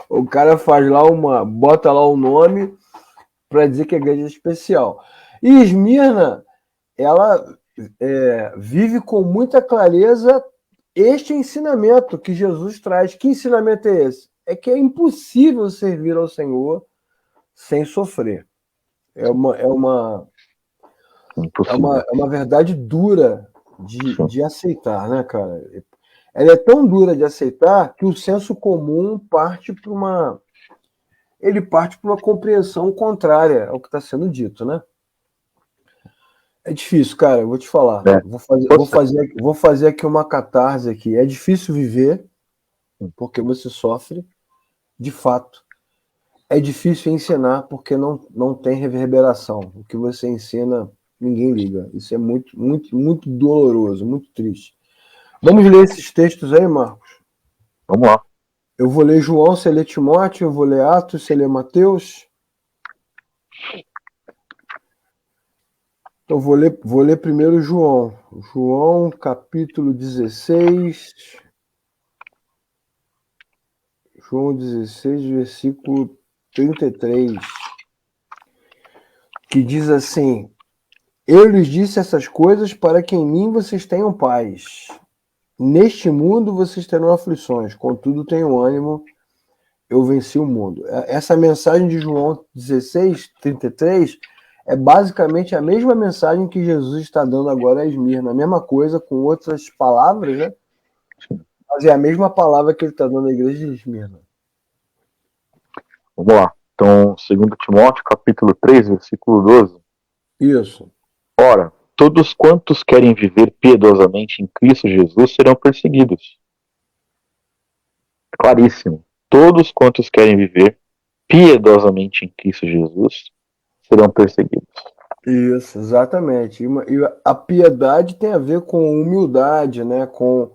O cara bota lá o nome para dizer que a igreja é especial. E Esmirna, ela vive com muita clareza este ensinamento que Jesus traz. Que ensinamento é esse? É que é impossível servir ao Senhor sem sofrer. É uma verdade dura de aceitar, né, cara? Ela é tão dura de aceitar que o senso comum parte para uma compreensão contrária ao que está sendo dito, né? É difícil, cara, eu vou te falar. Vou fazer aqui uma catarse aqui. É difícil viver porque você sofre, de fato. É difícil ensinar porque não tem reverberação. O que você ensina, ninguém liga. Isso é muito, muito, muito doloroso, muito triste. Vamos ler esses textos aí, Marcos? Vamos lá. Eu vou ler João, você lê Timóteo, eu vou ler Atos, você lê Mateus. Então, vou ler primeiro João. João, capítulo 16. João 16, versículo 33. Que diz assim: Eu lhes disse essas coisas para que em mim vocês tenham paz. Neste mundo vocês terão aflições, contudo tenham ânimo, eu venci o mundo. Essa mensagem de João 16, 33 é basicamente a mesma mensagem que Jesus está dando agora a Esmirna. A mesma coisa, com outras palavras, né? Mas é a mesma palavra que ele está dando à igreja de Esmirna. Vamos lá. Então, 2 Timóteo, capítulo 3, versículo 12. Isso. Ora, todos quantos querem viver piedosamente em Cristo Jesus serão perseguidos. Claríssimo. Todos quantos querem viver piedosamente em Cristo Jesus serão perseguidos. Isso, exatamente. E a piedade tem a ver com humildade, né? Com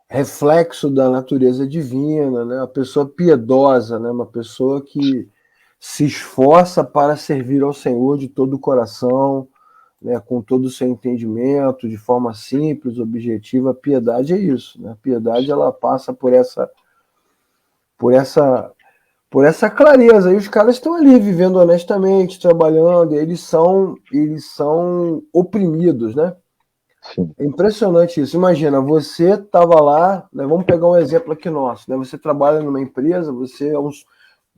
reflexo da natureza divina, né? Uma pessoa piedosa, né? Uma pessoa que se esforça para servir ao Senhor de todo o coração, né, com todo o seu entendimento, de forma simples, objetiva. A piedade é isso, né? A piedade, ela passa por essa, por essa clareza. E os caras estão ali vivendo honestamente, trabalhando, e eles são oprimidos, né? Sim. É impressionante isso. Imagina, você estava lá, né, vamos pegar um exemplo aqui nosso, né? Você trabalha numa empresa, você é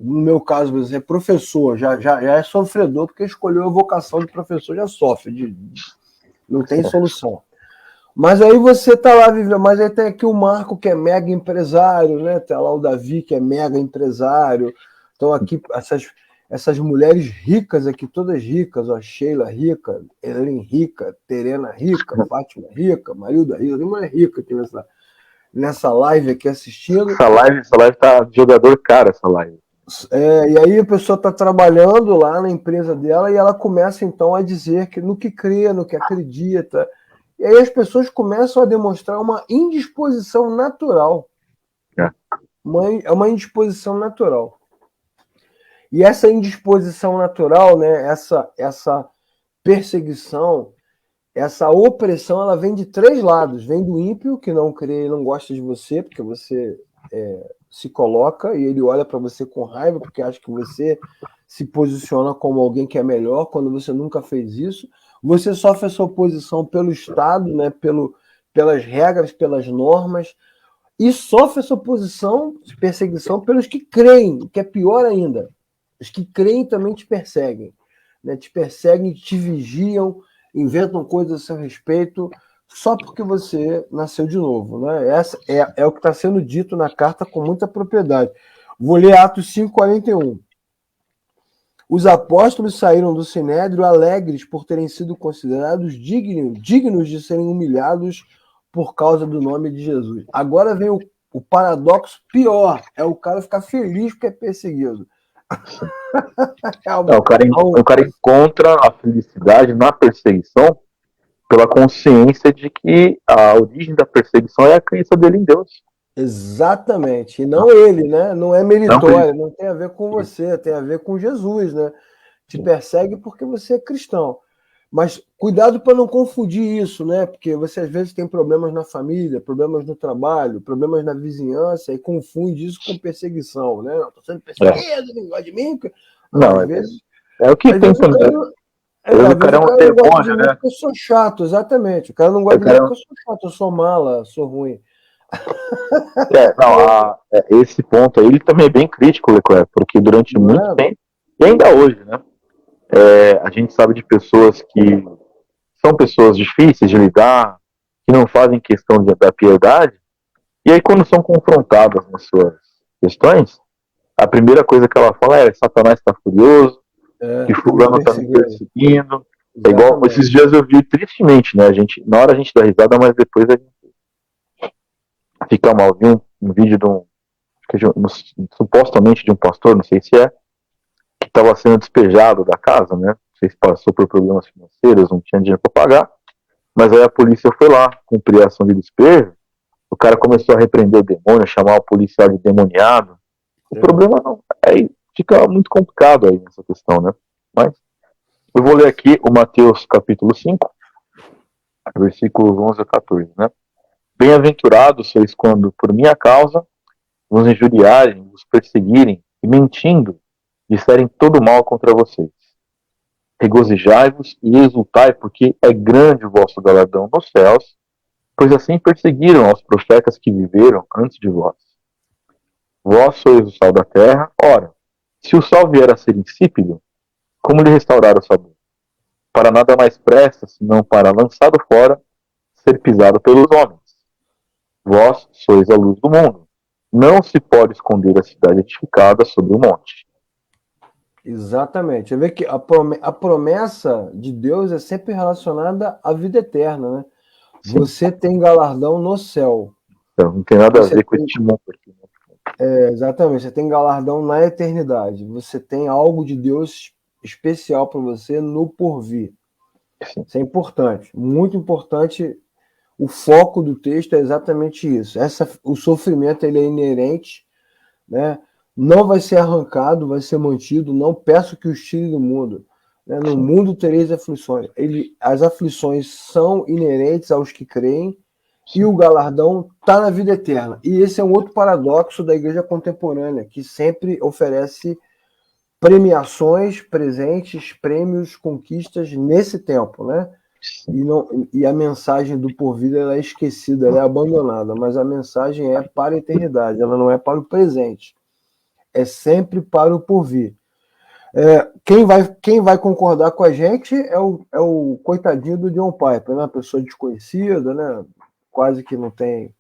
no meu caso, você é professor, já é sofredor, porque escolheu a vocação de professor, já sofre, não tem solução. Mas aí você tá lá vivendo, mas aí tem aqui o Marco, que é mega empresário, né? Tem lá o Davi, que é mega empresário. Então aqui essas mulheres ricas aqui, todas ricas, ó, Sheila rica, Helen rica, Terena rica, Fátima rica, Marilda rica, tem mulher rica aqui nessa live aqui assistindo. Essa live tá de jogador cara, essa live. E aí a pessoa está trabalhando lá na empresa dela e ela começa então a dizer que no que crê, no que acredita. E aí as pessoas começam a demonstrar uma indisposição natural. É uma indisposição natural. E essa indisposição natural, né, essa perseguição, essa opressão, ela vem de três lados. Vem do ímpio, que não crê e não gosta de você, porque você se coloca e ele olha para você com raiva, porque acha que você se posiciona como alguém que é melhor, quando você nunca fez isso. Você sofre essa oposição pelo Estado, né, pelas regras, pelas normas, e sofre essa oposição, perseguição pelos que creem, o que é pior ainda. Os que creem também te perseguem. Né? Te perseguem, te vigiam, inventam coisas a seu respeito, só porque você nasceu de novo. Né? Essa é o que está sendo dito na carta com muita propriedade. Vou ler Atos 5,41. Os apóstolos saíram do Sinédrio alegres por terem sido considerados dignos de serem humilhados por causa do nome de Jesus. Agora vem o paradoxo pior, é o cara ficar feliz porque é perseguido. O cara encontra a felicidade na perseguição pela consciência de que a origem da perseguição é a crença dele em Deus. Exatamente. E não ele, né? Não é meritório, não tem a ver com você, tem a ver com Jesus, né? Te persegue porque você é cristão. Mas cuidado para não confundir isso, né? Porque você às vezes tem problemas na família, problemas no trabalho, problemas na vizinhança e confunde isso com perseguição, né? Estou sendo perseguido, não gosta de mim. Não, às vezes, é o que tem também. Às vezes o cara não gosta de mim porque eu sou chato, exatamente. O cara não gosta de mim porque eu sou chato, eu sou mala, sou ruim. Esse ponto aí, ele também é bem crítico, Leclerc, porque durante muito tempo, e ainda hoje, né? A gente sabe de pessoas que são pessoas difíceis de lidar, que não fazem questão da piedade, e aí quando são confrontadas nas suas questões, a primeira coisa que ela fala é: Satanás está furioso, que fulano está me perseguindo. É igual, esses dias eu vi tristemente, né? Na hora a gente dá risada, mas depois a gente fica mal. Vi um vídeo supostamente de um pastor, não sei se é, que estava sendo despejado da casa, né? Não sei se passou por problemas financeiros, não tinha dinheiro para pagar, mas aí a polícia foi lá cumprir a ação de despejo. O cara começou a repreender o demônio, chamar o policial de demoniado. O problema não, aí fica muito complicado aí nessa questão, né? Mas eu vou ler aqui o Mateus capítulo 5, versículos 11 a 14, né? Bem-aventurados sois quando, por minha causa, vos injuriarem, vos perseguirem e, mentindo, disserem todo mal contra vocês. Regozijai-vos e exultai, porque é grande o vosso galardão nos céus, pois assim perseguiram aos profetas que viveram antes de vós. Vós sois o sal da terra. Ora, se o sal vier a ser insípido, como lhe restaurar o sabor? Para nada mais presta, senão para, lançado fora, ser pisado pelos homens. Vós sois a luz do mundo. Não se pode esconder a cidade edificada sobre o monte. Exatamente. Você vê que a promessa de Deus é sempre relacionada à vida eterna, né? Sim. Você tem galardão no céu. Então, não tem nada a ver com este mundo aqui. Exatamente. Você tem galardão na eternidade. Você tem algo de Deus especial para você no porvir. Sim. Isso é importante. Muito importante. O foco do texto é exatamente isso. O sofrimento ele é inerente, né? Não vai ser arrancado, vai ser mantido. Não peço que os tire do mundo. né? No mundo tereis aflições. As aflições são inerentes aos que creem, e o galardão está na vida eterna. E esse é um outro paradoxo da igreja contemporânea, que sempre oferece premiações, presentes, prêmios, conquistas nesse tempo, né? E a mensagem do porvir ela é esquecida, ela é abandonada, mas a mensagem é para a eternidade, ela não é para o presente, é sempre para o porvir. Quem vai concordar com a gente é o coitadinho do John Piper, né? Uma pessoa desconhecida, né? Quase que não tem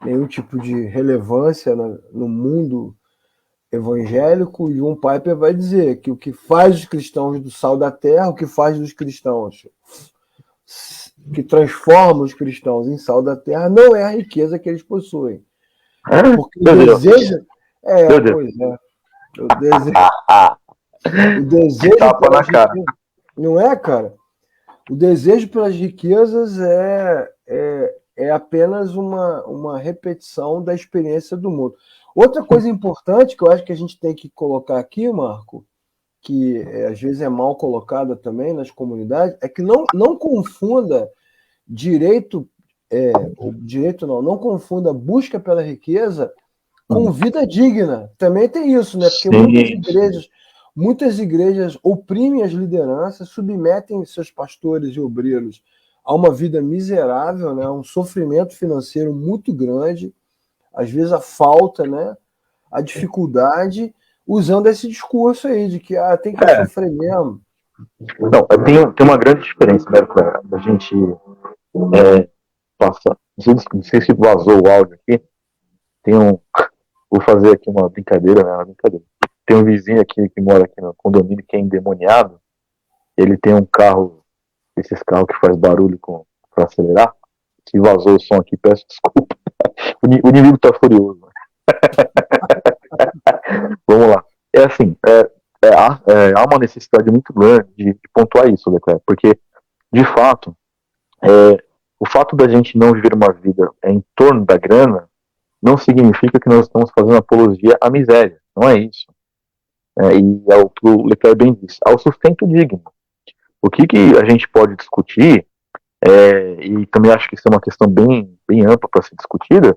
nenhum tipo de relevância no mundo evangélico. John Piper vai dizer que o que faz os cristãos do sal da terra, o que faz dos cristãos, que transforma os cristãos em sal da terra, não é a riqueza que eles possuem. Porque o desejo. Pois é. O desejo pelas riquezas. Não é, cara? O desejo pelas riquezas é apenas uma repetição da experiência do mundo. Outra coisa importante que eu acho que a gente tem que colocar aqui, Marco, que às vezes é mal colocada também nas comunidades, é que não confunda direito não confunda busca pela riqueza com vida digna. Também tem isso, né? Porque muitas igrejas oprimem as lideranças, submetem seus pastores e obreiros a uma vida miserável, né? Um sofrimento financeiro muito grande, às vezes a falta, né? A dificuldade, usando esse discurso aí de que tem que sofrer mesmo. Não, tem uma grande diferença, né, Clara, da gente passar. Não sei se vazou o áudio aqui. Vou fazer aqui uma brincadeira, né? Uma brincadeira. Tem um vizinho aqui que mora aqui no condomínio que é endemoniado. Ele tem um carro, esses carros que faz barulho para acelerar. Se vazou o som aqui, peço desculpa. O inimigo tá furioso. Vamos lá. É assim, há uma necessidade muito grande de pontuar isso, Leclerc, porque, de fato, o fato da gente não viver uma vida em torno da grana não significa que nós estamos fazendo apologia à miséria. Não é isso. E é o que o Leclerc bem disse, ao sustento digno. O que a gente pode discutir, e também acho que isso é uma questão bem ampla para ser discutida,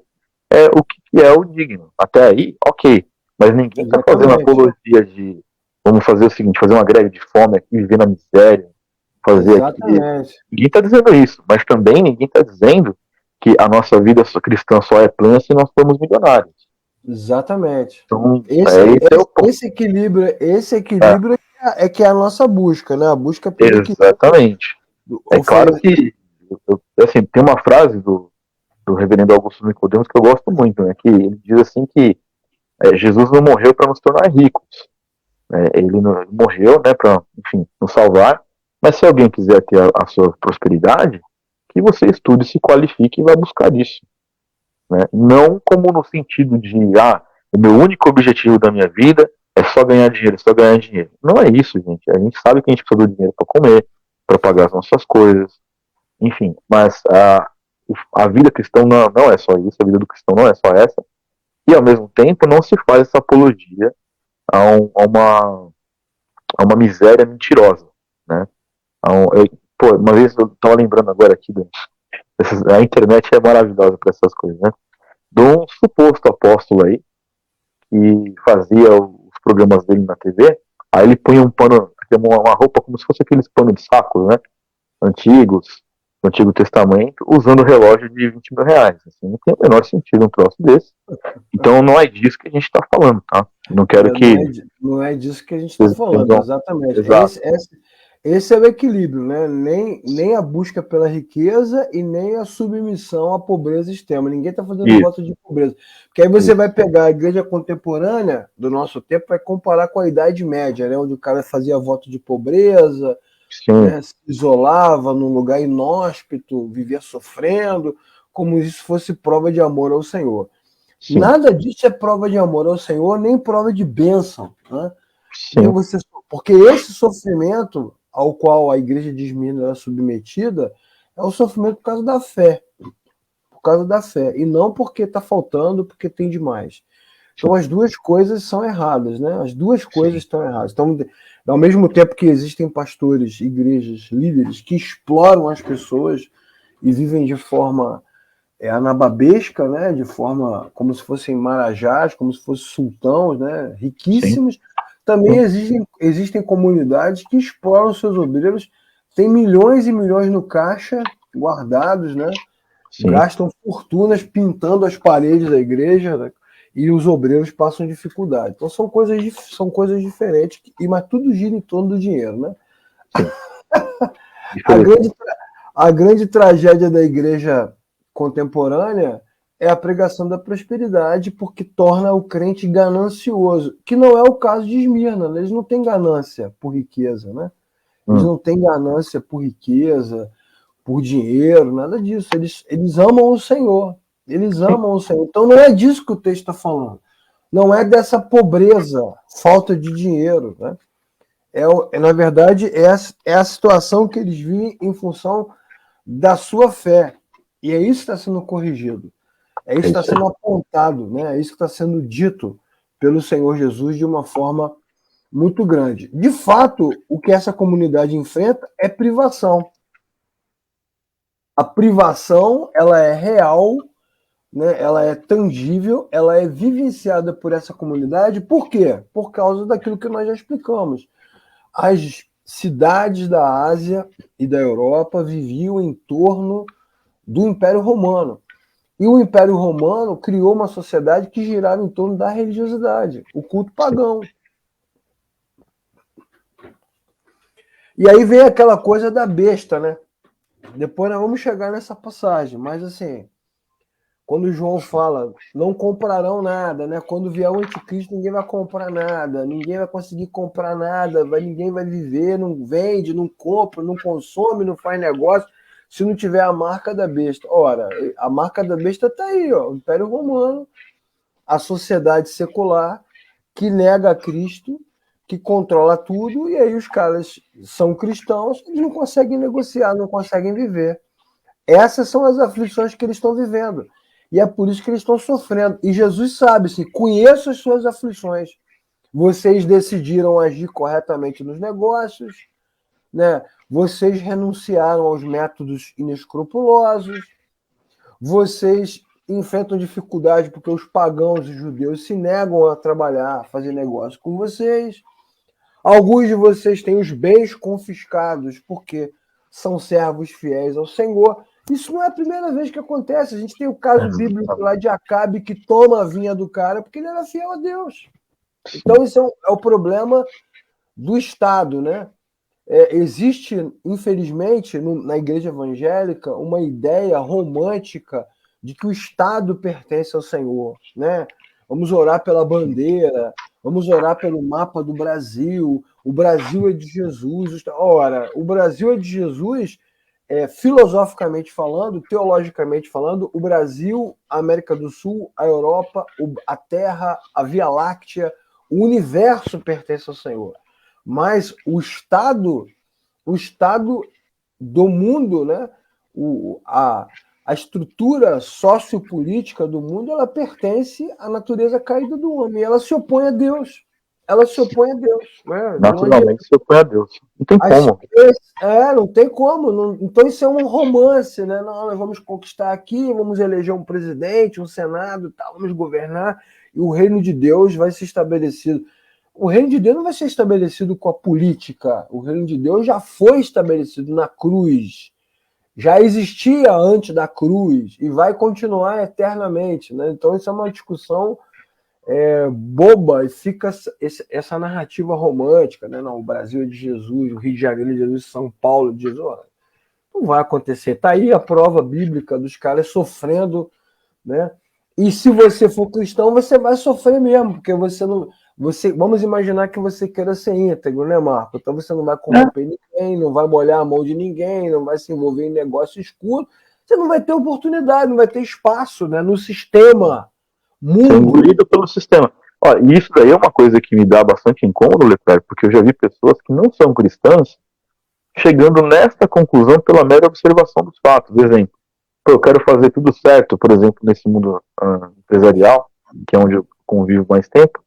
é o que é o digno. Até aí, ok. Mas ninguém está fazendo apologia de vamos fazer o seguinte, fazer uma greve de fome aqui, viver na miséria, fazer aqui. Ninguém está dizendo isso, mas também ninguém está dizendo que a nossa vida cristã só é plena se nós formos milionários. Exatamente. Então, esse equilíbrio é que é a nossa busca, né? A busca pelo equilíbrio. Exatamente. É claro que assim, tem uma frase do reverendo Augusto Nicodemos que eu gosto muito, né? Que ele diz assim que Jesus não morreu para nos tornar ricos. Ele morreu, né, para, enfim, nos salvar. Mas se alguém quiser ter a sua prosperidade, que você estude, se qualifique e vá buscar isso. Né? Não como no sentido de, o meu único objetivo da minha vida é só ganhar dinheiro, só ganhar dinheiro. Não é isso, gente. A gente sabe que a gente precisa do dinheiro para comer, para pagar as nossas coisas, enfim. Mas a vida cristã não é só isso, a vida do cristão não é só essa. E ao mesmo tempo não se faz essa apologia a uma miséria mentirosa, né? Uma vez eu estava lembrando agora aqui, a internet é maravilhosa para essas coisas, né? De um suposto apóstolo aí que fazia os programas dele na TV, aí ele punha um pano, uma roupa como se fosse aqueles panos de saco, né? Antigos, do Antigo Testamento, usando relógio de 20 mil reais. Assim, não tem o menor sentido um troço desse. Então não é disso que a gente está falando, tá? Não quero que. Não é disso que a gente está falando, exatamente. Esse é o equilíbrio, né? Nem a busca pela riqueza e nem a submissão à pobreza extrema. Ninguém está fazendo voto de pobreza. Porque aí você vai pegar a igreja contemporânea do nosso tempo, vai comparar com a Idade Média, né? Onde o cara fazia voto de pobreza, né? Se isolava num lugar inóspito, vivia sofrendo, como se isso fosse prova de amor ao Senhor. Sim. Nada disso é prova de amor ao Senhor, nem prova de bênção. Né? Porque esse sofrimento ao qual a igreja de Esmirna era submetida é o sofrimento por causa da fé. Por causa da fé. E não porque está faltando, porque tem demais. Então as duas coisas são erradas, né? As duas coisas estão erradas. Então, ao mesmo tempo que existem pastores, igrejas, líderes que exploram as pessoas e vivem de forma anababesca, né? De forma como se fossem marajás, como se fossem sultãos, né? Riquíssimos. Sim. Também existem comunidades que exploram seus obreiros, tem milhões e milhões no caixa guardados, né? Sim. Gastam fortunas pintando as paredes da igreja, né? E os obreiros passam dificuldade. Então são coisas diferentes, mas tudo gira em torno do dinheiro, né? a grande tragédia da igreja contemporânea é a pregação da prosperidade, porque torna o crente ganancioso, que não é o caso de Esmirna, né? Eles não têm ganância por riqueza, né? Eles não têm ganância por riqueza, por dinheiro, nada disso. Eles amam o Senhor. Eles amam o Senhor. Então não é disso que o texto está falando. Não é dessa pobreza, falta de dinheiro, né? Na verdade, é a situação que eles vivem em função da sua fé. E é isso que está sendo corrigido. É isso que está sendo apontado, né? É isso que está sendo dito pelo Senhor Jesus de uma forma muito grande. De fato, o que essa comunidade enfrenta é privação. A privação, ela é real, né? Ela é tangível, ela é vivenciada por essa comunidade. Por quê? Por causa daquilo que nós já explicamos. As cidades da Ásia e da Europa viviam em torno do Império Romano. E o Império Romano criou uma sociedade que girava em torno da religiosidade, o culto pagão. E aí vem aquela coisa da besta, né? Depois nós vamos chegar nessa passagem, mas assim, quando João fala, não comprarão nada, né? Quando vier o anticristo, ninguém vai comprar nada, ninguém vai conseguir comprar nada, ninguém vai viver, não vende, não compra, não consome, não faz negócio, se não tiver a marca da besta. Ora, a marca da besta está aí, ó, o Império Romano, a sociedade secular que nega a Cristo, que controla tudo, e aí os caras são cristãos, eles não conseguem negociar, não conseguem viver. Essas são as aflições que eles estão vivendo. E é por isso que eles estão sofrendo. E Jesus sabe, assim, conheço as suas aflições. Vocês decidiram agir corretamente nos negócios, né? Vocês renunciaram aos métodos inescrupulosos, vocês enfrentam dificuldade porque os pagãos e os judeus se negam a trabalhar, a fazer negócio com vocês. Alguns de vocês têm os bens confiscados porque são servos fiéis ao Senhor. Isso não é a primeira vez que acontece. A gente tem o caso bíblico lá de Acabe, que toma a vinha do cara porque ele era fiel a Deus. Então, isso é o problema do Estado, né? Existe, infelizmente, na igreja evangélica, uma ideia romântica de que o Estado pertence ao Senhor, né? Vamos orar pela bandeira, vamos orar pelo mapa do Brasil, o Brasil é de Jesus. Ora, o Brasil é de Jesus, filosoficamente falando, teologicamente falando, o Brasil, a América do Sul, a Europa, a Terra, a Via Láctea, o universo pertence ao Senhor. Mas o Estado do mundo, né? A estrutura sociopolítica do mundo, ela pertence à natureza caída do homem. Ela se opõe a Deus. Ela se opõe a Deus. Né? Naturalmente se opõe a Deus. Não tem como. Não tem como. Então isso é um romance, né? Não, nós vamos conquistar aqui, vamos eleger um presidente, um senado, tal, vamos governar, e o reino de Deus vai ser estabelecido. O reino de Deus não vai ser estabelecido com a política. O reino de Deus já foi estabelecido na cruz. Já existia antes da cruz e vai continuar eternamente, né? Então isso é uma discussão boba, e fica essa narrativa romântica, né? Não, o Brasil é de Jesus, o Rio de Janeiro é de Jesus, São Paulo é de Jesus. Não vai acontecer. Está aí a prova bíblica dos caras sofrendo, né? E se você for cristão, você vai sofrer mesmo, porque você não... vamos imaginar que você queira ser íntegro, né, Marco? Então você não vai corromper ninguém, não vai molhar a mão de ninguém, não vai se envolver em negócio escuro. Você não vai ter oportunidade, não vai ter espaço, né, no sistema. Ser engolido pelo sistema. Ó, e isso daí é uma coisa que me dá bastante incômodo, Leclerc, porque eu já vi pessoas que não são cristãs chegando nesta conclusão pela mera observação dos fatos. Por exemplo, eu quero fazer tudo certo, por exemplo, nesse mundo empresarial, que é onde eu convivo mais tempo,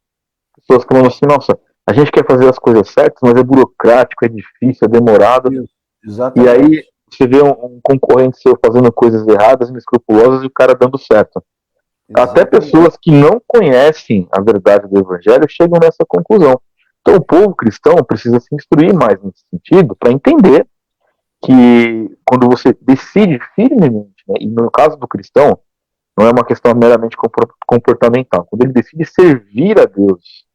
pessoas falando assim, nossa, a gente quer fazer as coisas certas, mas é burocrático, é difícil, é demorado. Isso, E exatamente. aí você vê um concorrente seu fazendo coisas erradas, inescrupulosas, e o cara dando certo. Até Exatamente. pessoas que não conhecem a verdade do evangelho chegam nessa conclusão. Então o povo cristão precisa se instruir mais nesse sentido para entender que quando você decide firmemente, né, e no caso do cristão, não é uma questão meramente comportamental, quando ele decide servir a Deus,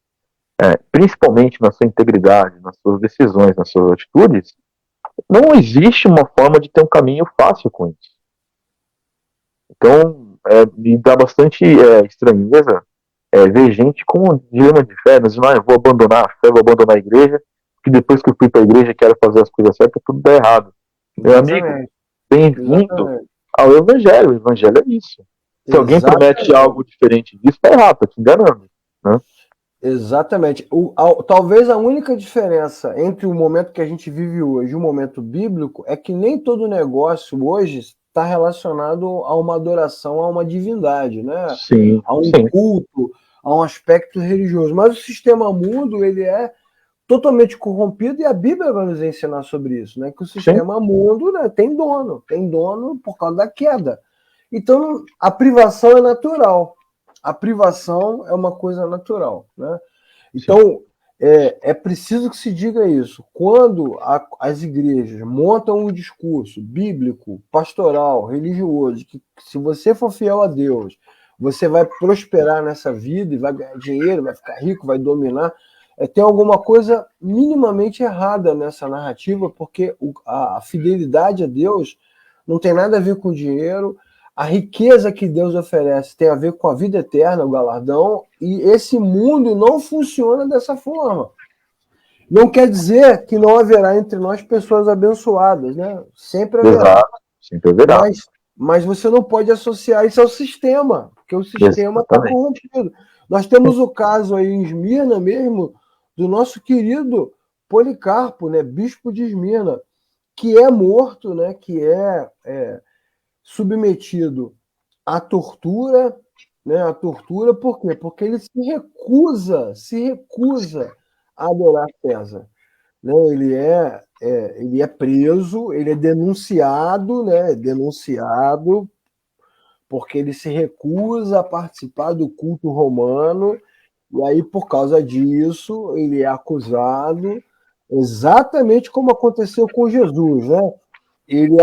principalmente na sua integridade, nas suas decisões, nas suas atitudes, não existe uma forma de ter um caminho fácil com isso. Então, me dá bastante estranheza ver gente com um dilema de fé, dizendo, eu vou abandonar a fé, vou abandonar a igreja, porque depois que eu fui para a igreja quero fazer as coisas certas, tudo dá errado. Meu amigo, Exatamente. bem-vindo Exatamente. ao Evangelho. O Evangelho é isso. Se alguém promete Exatamente. algo diferente disso, tá errado, tá te enganando. Né? Exatamente. Talvez a única diferença entre o momento que a gente vive hoje e o momento bíblico é que nem todo negócio hoje está relacionado a uma adoração a uma divindade, né? Sim, A um sim, culto, a um aspecto religioso. Mas o sistema mundo, ele é totalmente corrompido e a Bíblia vai nos ensinar sobre isso, né? Que o sim. sistema mundo, né, tem dono por causa da queda. Então, a privação é natural. A privação é uma coisa natural, né? Sim. Então, é preciso que se diga isso. Quando as igrejas montam um discurso bíblico, pastoral, religioso, que se você for fiel a Deus, você vai prosperar nessa vida e vai ganhar dinheiro, vai ficar rico, vai dominar, tem alguma coisa minimamente errada nessa narrativa, porque a fidelidade a Deus não tem nada a ver com dinheiro. A riqueza que Deus oferece tem a ver com a vida eterna, o galardão, e esse mundo não funciona dessa forma. Não quer dizer que não haverá entre nós pessoas abençoadas, né? Sempre haverá. Exato, sempre haverá. Mas você não pode associar isso ao sistema, porque o sistema está Exatamente. corrompido. Nós temos o caso aí em Esmirna mesmo, do nosso querido Policarpo, né, bispo de Esmirna, que é morto, né, que é submetido à tortura, né, à tortura, por quê? Porque ele se recusa a adorar César. Né? Ele é preso, ele é denunciado, né, denunciado porque ele se recusa a participar do culto romano, e aí, por causa disso, ele é acusado, exatamente como aconteceu com Jesus, né? Ele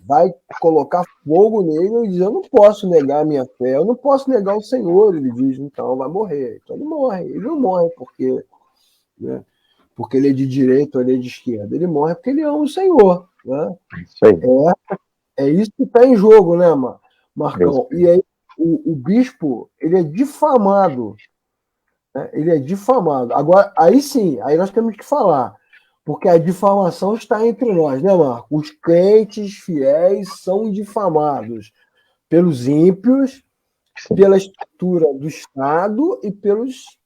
vai colocar fogo nele e diz: eu não posso negar a minha fé, eu não posso negar o Senhor. Ele diz: então vai morrer. Então ele morre. Ele não morre porque, né, porque ele é de direita ou ele é de esquerda. Ele morre porque ele ama o Senhor. Né? Isso aí. É isso que está em jogo, né, Marcão? Mesmo. E aí o bispo ele é difamado. Né? Ele é difamado. Agora, aí sim, aí nós temos que falar. Porque a difamação está entre nós, né, Marco? Os crentes fiéis são difamados pelos ímpios, Sim. pela estrutura do Estado e pelos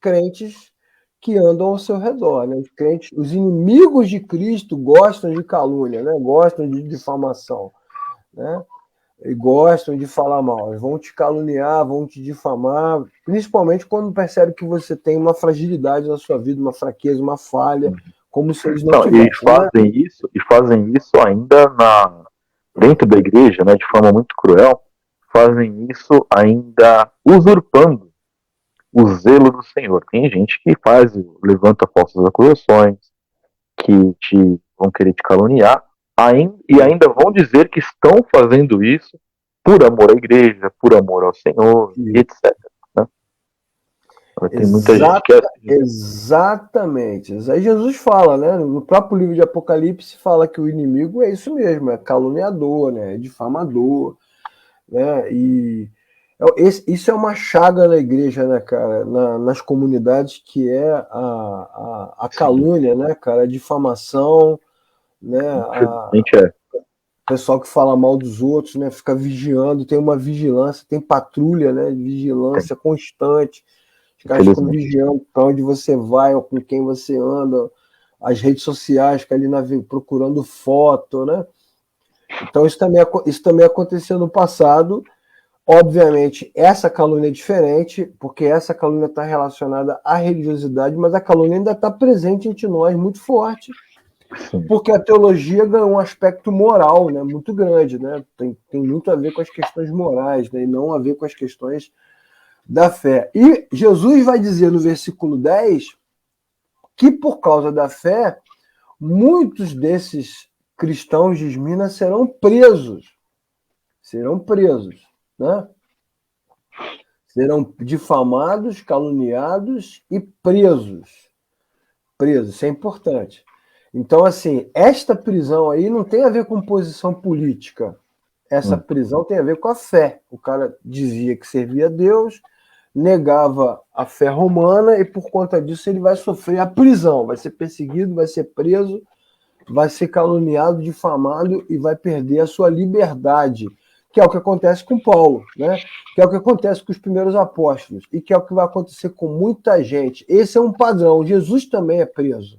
crentes que andam ao seu redor. Né? Os crentes, os inimigos de Cristo gostam de calúnia, né? Gostam de difamação. Né? E gostam de falar mal. Eles vão te caluniar, vão te difamar, principalmente quando percebem que você tem uma fragilidade na sua vida, uma fraqueza, uma falha, como se eles não Não, tivessem. Né? e fazem isso ainda dentro da igreja, né, de forma muito cruel, fazem isso ainda usurpando o zelo do Senhor. Tem gente que levanta falsas acusações, que vão querer te caluniar, e ainda vão dizer que estão fazendo isso por amor à igreja, por amor ao Senhor, e etc. Né? Tem muita gente que é assim. Exatamente. Aí Jesus fala, né? No próprio livro de Apocalipse fala que o inimigo é isso mesmo, é caluniador, né? É difamador, né? E isso é uma chaga na igreja, né, cara? Nas comunidades, que é a calúnia, né, cara? A difamação, né? Infelizmente é. O pessoal que fala mal dos outros, né? Fica vigiando, tem uma vigilância, tem patrulha, né? De Tem, vigilância constante. Os caras ficam infelizmente. vigiando para onde você vai, ou com quem você anda, as redes sociais, que ali procurando foto, né? Então isso também aconteceu no passado. Obviamente, essa calúnia é diferente, porque essa calúnia está relacionada à religiosidade, mas a calúnia ainda está presente entre nós muito forte, Sim. porque a teologia ganhou um aspecto moral, né, muito grande, né? Tem muito a ver com as questões morais, né, e não a ver com as questões da fé. E Jesus vai dizer no versículo 10 que por causa da fé, muitos desses cristãos de Esmirna serão presos. Serão presos, né? Serão difamados, caluniados e presos. Presos, isso é importante. Então, assim, esta prisão aí não tem a ver com posição política. Essa prisão tem a ver com a fé. O cara dizia que servia a Deus, negava a fé romana e, por conta disso, ele vai sofrer a prisão. Vai ser perseguido, vai ser preso, vai ser caluniado, difamado e vai perder a sua liberdade, que é o que acontece com Paulo, né? Que é o que acontece com os primeiros apóstolos e que é o que vai acontecer com muita gente. Esse é um padrão. Jesus também é preso.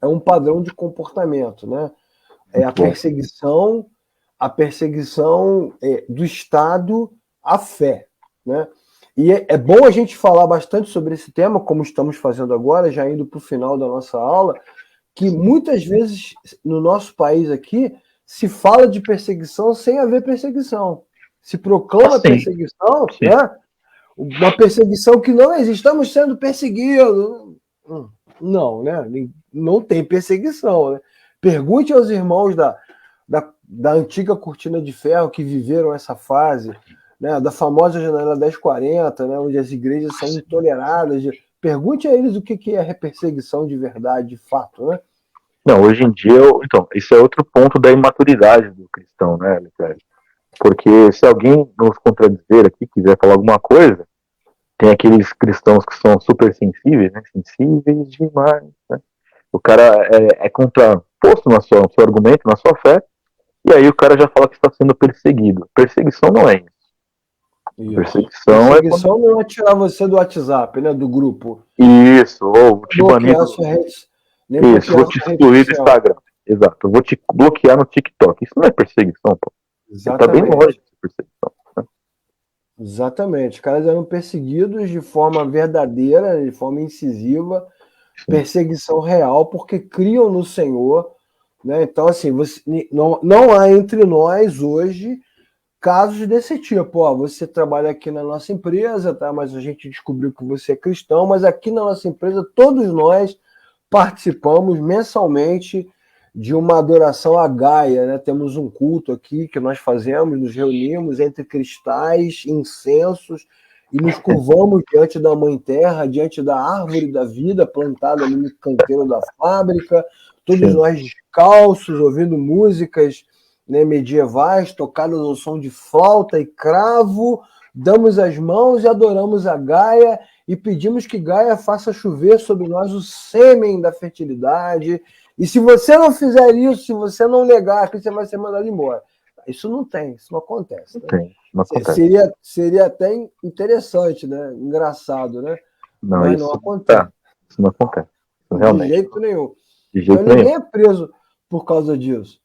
É um padrão de comportamento, né? É a perseguição do Estado à fé, né? E é bom a gente falar bastante sobre esse tema, como estamos fazendo agora, já indo para o final da nossa aula, que muitas vezes no nosso país aqui se fala de perseguição sem haver perseguição. Se proclama perseguição, né? Uma perseguição que não existe. Estamos sendo perseguidos. Não, né? Não tem perseguição, né? Pergunte aos irmãos da antiga cortina de ferro que viveram essa fase, né? Da famosa janela 1040, né? Onde as igrejas são intoleradas. Pergunte a eles o que é perseguição de verdade, de fato, né? Não, hoje em dia, então, isso é outro ponto da imaturidade do cristão, né, Leclerc? Porque se alguém nos contradizer aqui, quiser falar alguma coisa, tem aqueles cristãos que são super sensíveis, né? Sensíveis demais, né? O cara é contraposto no seu argumento, na sua fé, e aí o cara já fala que está sendo perseguido. Perseguição não é isso. Perseguição não é tirar você do WhatsApp, né? Do grupo. Isso, ou te banir. Isso, vou te excluir do Instagram. Exato, eu vou te bloquear no TikTok. Isso não é perseguição, pô. Exatamente. Tá bem longe de perseguição. Né? Exatamente. Os caras eram perseguidos de forma verdadeira, de forma incisiva, perseguição real, porque criam no Senhor. Né? Então, assim, não há entre nós hoje casos desse tipo. Ó, você trabalha aqui na nossa empresa, tá? Mas a gente descobriu que você é cristão, mas aqui na nossa empresa todos nós participamos mensalmente de uma adoração a Gaia, né? Temos um culto aqui que nós fazemos, nos reunimos entre cristais, incensos e nos curvamos diante da Mãe Terra, diante da árvore da vida plantada ali no canteiro da fábrica, todos nós descalços, ouvindo músicas, né, medievais, tocadas ao som de flauta e cravo, damos as mãos e adoramos a Gaia e pedimos que Gaia faça chover sobre nós o sêmen da fertilidade. E se você não fizer isso, se você não negar, você vai ser mandado embora. Isso não tem, isso não acontece. Né? Não acontece. Seria até interessante, né? Engraçado, né? Não, mas não acontece. Isso não acontece. Realmente. De jeito nenhum. Então ninguém é preso por causa disso.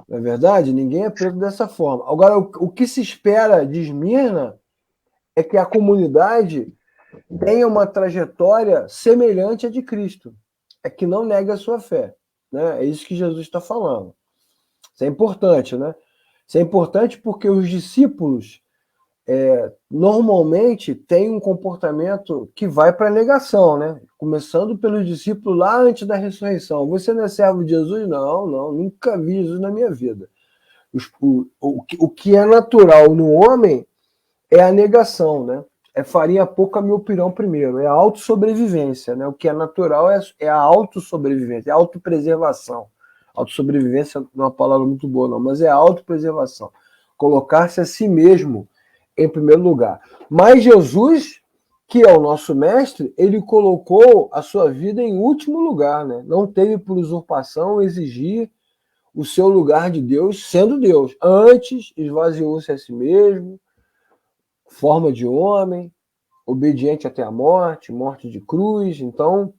Não é verdade? Ninguém é preso dessa forma. Agora, o que se espera de Esmirna é que a comunidade tenha uma trajetória semelhante à de Cristo. É que não nega a sua fé. Né? É isso que Jesus está falando. Isso é importante, né? Isso é importante porque os discípulos normalmente têm um comportamento que vai para a negação, né? Começando pelos discípulos lá antes da ressurreição. Você não é servo de Jesus? Não, nunca vi Jesus na minha vida. O que é natural no homem é a negação, né? É farinha pouca, mil pirão primeiro. É a autossobrevivência, né? O que é natural é a autossobrevivência, é a autopreservação. Autossobrevivência não é uma palavra muito boa, não, mas é a autopreservação. Colocar-se a si mesmo em primeiro lugar. Mas Jesus, que é o nosso mestre, ele colocou a sua vida em último lugar, né? Não teve por usurpação exigir o seu lugar de Deus sendo Deus. Antes, esvaziou-se a si mesmo, forma de homem, obediente até a morte, morte de cruz. Então,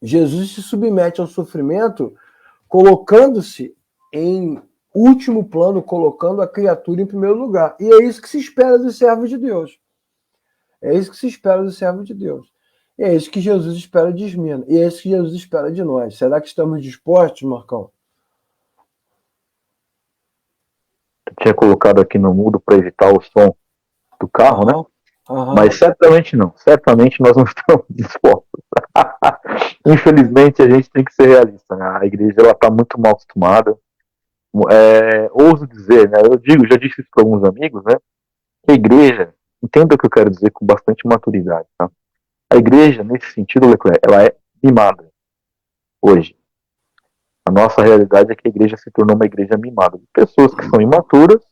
Jesus se submete ao sofrimento colocando-se em último plano, colocando a criatura em primeiro lugar. E é isso que se espera dos servos de Deus. É isso que se espera dos servos de Deus. E é isso que Jesus espera de Esmirna. E é isso que Jesus espera de nós. Será que estamos dispostos, Marcão? Eu tinha colocado aqui no mudo para evitar o som do carro, né? Uhum. Mas certamente não. Certamente nós não estamos dispostos. Infelizmente, a gente tem que ser realista, né? A igreja está muito mal acostumada. Ouso dizer, né? Já disse isso para alguns amigos, né? Que a igreja, entenda o que eu quero dizer com bastante maturidade, tá? A igreja, nesse sentido, Leclerc, ela é mimada hoje. A nossa realidade é que a igreja se tornou uma igreja mimada. De pessoas que são imaturas,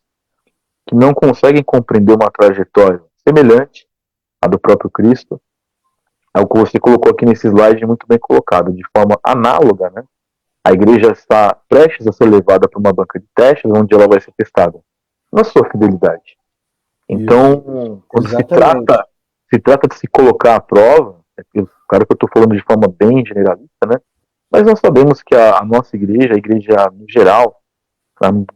que não conseguem compreender uma trajetória semelhante à do próprio Cristo. É o que você colocou aqui nesse slide, muito bem colocado, de forma análoga, né? A igreja está prestes a ser levada para uma banca de testes, onde ela vai ser testada na sua fidelidade. Então, quando se trata de se colocar à prova, claro que eu estou falando de forma bem generalista, né? Mas nós sabemos que a nossa igreja, a igreja no geral,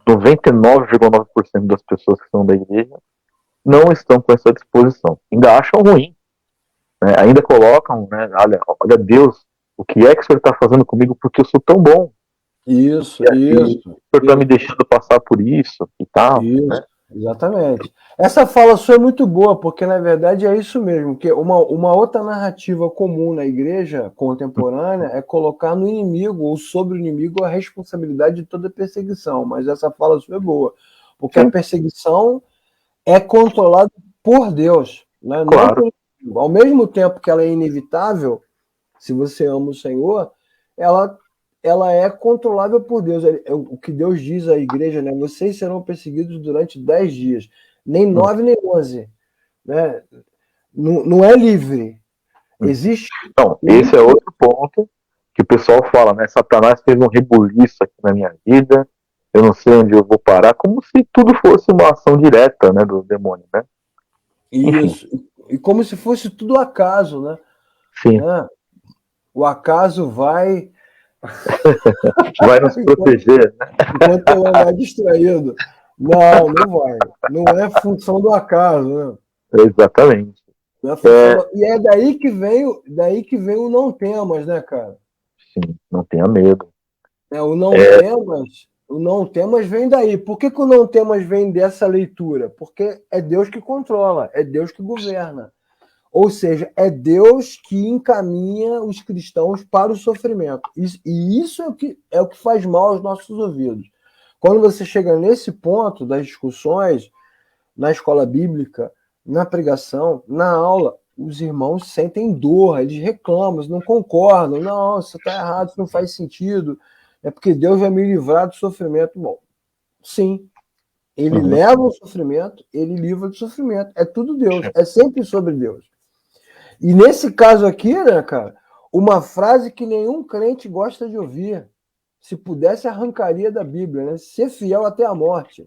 99,9% das pessoas que estão da igreja não estão com essa disposição. Ainda acham ruim, né? Ainda colocam, né? Olha Deus, o que é que o Senhor está fazendo comigo porque eu sou tão bom? Isso. O Senhor está me deixando passar por isso e tal. Isso, né? exatamente. Essa fala sua é muito boa, porque na verdade é isso mesmo, que uma outra narrativa comum na igreja contemporânea é colocar no inimigo ou sobre o inimigo a responsabilidade de toda perseguição, mas essa fala sua é boa, porque a perseguição é controlada por Deus, né? Claro. Não pelo inimigo. Ao mesmo tempo que ela é inevitável, se você ama o Senhor, ela é controlável por Deus. O que Deus diz à igreja, né? Vocês serão perseguidos durante 10 dias. Nem 9, nem 11. Né? Não é livre. Existe. Então, esse é outro ponto que o pessoal fala, né? Satanás fez um rebuliço aqui na minha vida, eu não sei onde eu vou parar, como se tudo fosse uma ação direta, né, do demônio, né? Isso. E como se fosse tudo acaso, né? Sim. O acaso vai nos proteger, né? Enquanto eu andar distraído. Não vai. Não é função do acaso, né? Exatamente. E é daí que vem o não temas, né, cara? Sim, não tenha medo. O não temas vem daí. Por que o não temas vem dessa leitura? Porque é Deus que controla, é Deus que governa. Ou seja, é Deus que encaminha os cristãos para o sofrimento. E isso é o que faz mal aos nossos ouvidos. Quando você chega nesse ponto das discussões, na escola bíblica, na pregação, na aula, os irmãos sentem dor, eles reclamam, eles não concordam. Não, isso está errado, isso não faz sentido. É porque Deus vai me livrar do sofrimento. Bom, sim, ele leva o sofrimento, ele livra do sofrimento. É tudo Deus, é sempre sobre Deus. E nesse caso aqui, né, cara, uma frase que nenhum crente gosta de ouvir. Se pudesse, arrancaria da Bíblia, né? Ser fiel até a morte.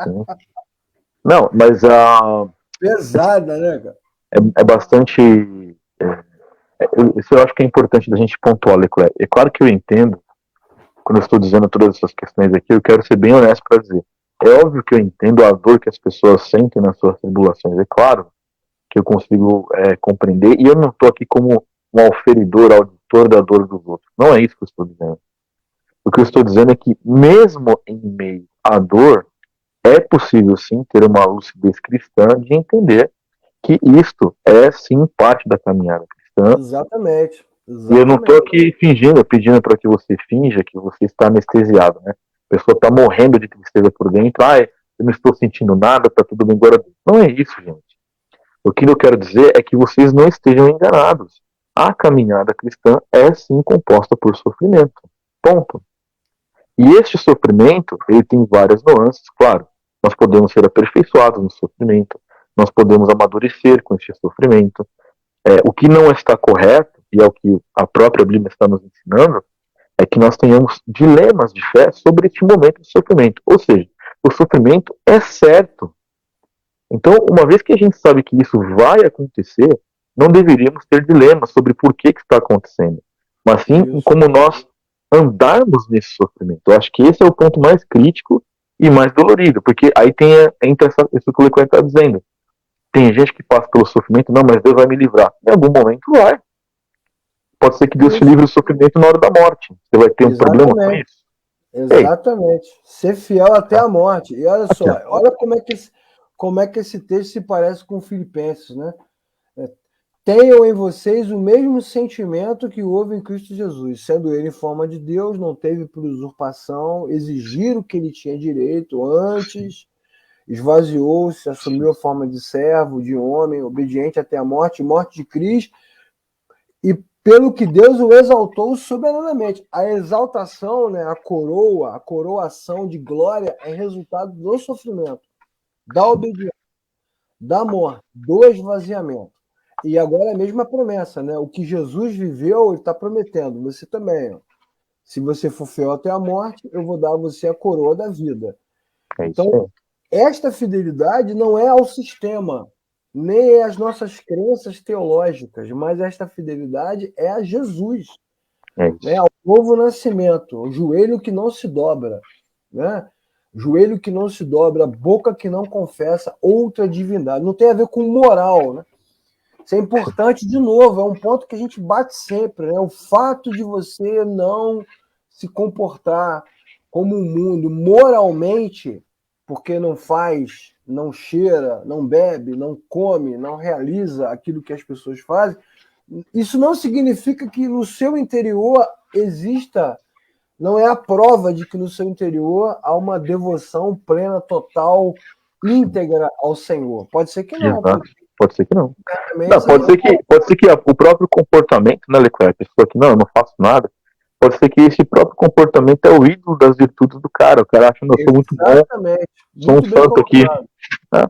Sim. Não, mas pesada, né, cara? É bastante. Isso eu acho que é importante da gente pontuar, Leclerc. É claro que eu entendo, quando eu estou dizendo todas essas questões aqui, eu quero ser bem honesto para dizer. É óbvio que eu entendo a dor que as pessoas sentem nas suas tribulações. É claro que eu consigo compreender, e eu não estou aqui como um auferidor, auditor da dor dos outros. Não é isso que eu estou dizendo. O que eu estou dizendo é que, mesmo em meio à dor, é possível sim ter uma lucidez cristã de entender que isto é sim parte da caminhada cristã. Exatamente. E eu não estou aqui fingindo, pedindo para que você finja que você está anestesiado, né? A pessoa está morrendo de tristeza por dentro, eu não estou sentindo nada, está tudo bem agora. Não é isso, gente. O que eu quero dizer é que vocês não estejam enganados. A caminhada cristã é sim composta por sofrimento. Ponto. E este sofrimento, ele tem várias nuances, claro. Nós podemos ser aperfeiçoados no sofrimento, nós podemos amadurecer com este sofrimento. O que não está correto, e é o que a própria Bíblia está nos ensinando, é que nós tenhamos dilemas de fé sobre este momento de sofrimento. Ou seja, o sofrimento é certo. Então, uma vez que a gente sabe que isso vai acontecer, não deveríamos ter dilemas sobre por que está acontecendo. Mas sim como nós andarmos nesse sofrimento. Eu acho que esse é o ponto mais crítico e mais dolorido, porque aí entra isso que o Lecoq está dizendo. Tem gente que passa pelo sofrimento, não, mas Deus vai me livrar. Em algum momento vai. Pode ser que Deus te Isso, livre do sofrimento na hora da morte. Você vai ter um problema com exatamente. isso? Ei, Exatamente. Ser fiel até a morte. E olha até só, a olha como é que esse texto se parece com Filipenses, né? Tenham em vocês o mesmo sentimento que houve em Cristo Jesus. Sendo ele em forma de Deus, não teve por usurpação exigir o que ele tinha direito antes, esvaziou-se, assumiu a forma de servo, de homem, obediente até a morte de Cristo, e pelo que Deus o exaltou soberanamente. A exaltação, né, a coroação de glória é resultado do sofrimento, da obediência, da morte, do esvaziamento. E agora é a mesma promessa, né? O que Jesus viveu, ele está prometendo. Você também. Ó. Se você for fiel até a morte, eu vou dar a você a coroa da vida. É isso Então, esta fidelidade não é ao sistema, nem às nossas crenças teológicas, mas esta fidelidade é a Jesus, é né? isso. Ao novo nascimento, o joelho que não se dobra, né? Joelho que não se dobra, boca que não confessa outra divindade. Não tem a ver com moral, né? Isso é importante, de novo, é um ponto que a gente bate sempre, né? O fato de você não se comportar como o mundo moralmente, porque não faz, não cheira, não bebe, não come, não realiza aquilo que as pessoas fazem, isso não significa que no seu interior exista, não é a prova de que no seu interior há uma devoção plena, total, íntegra ao Senhor. Pode ser que não, Exato. porque Pode ser que não. Não, certamente a gente pode ser que o próprio comportamento, né, Leclerc, a pessoa que não, eu não faço nada, pode ser que esse próprio comportamento é o ídolo das virtudes do cara. O cara acha, não, eu sou muito bom, exatamente, sou um muito bem santo aqui, colocado. né?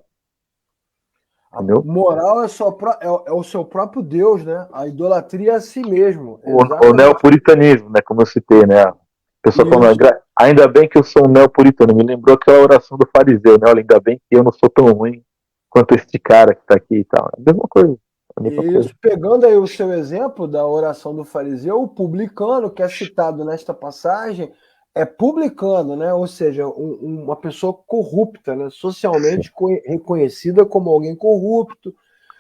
A Entendeu? moral é o seu próprio Deus, né? A idolatria é a si mesmo. O Exatamente neopuritanismo, né, como eu citei, né? A pessoa falando, isso. ainda bem que eu sou um neopuritano, me lembrou aquela oração do fariseu, né? Olha, ainda bem que eu não sou tão ruim quanto este cara que tá aqui e tal. É a mesma coisa, é a mesma coisa. Isso, pegando aí o seu exemplo da oração do fariseu, o publicano, que é citado nesta passagem, é publicano, né? Ou seja, uma pessoa corrupta, né? Sim, Socialmente reconhecida como alguém corrupto,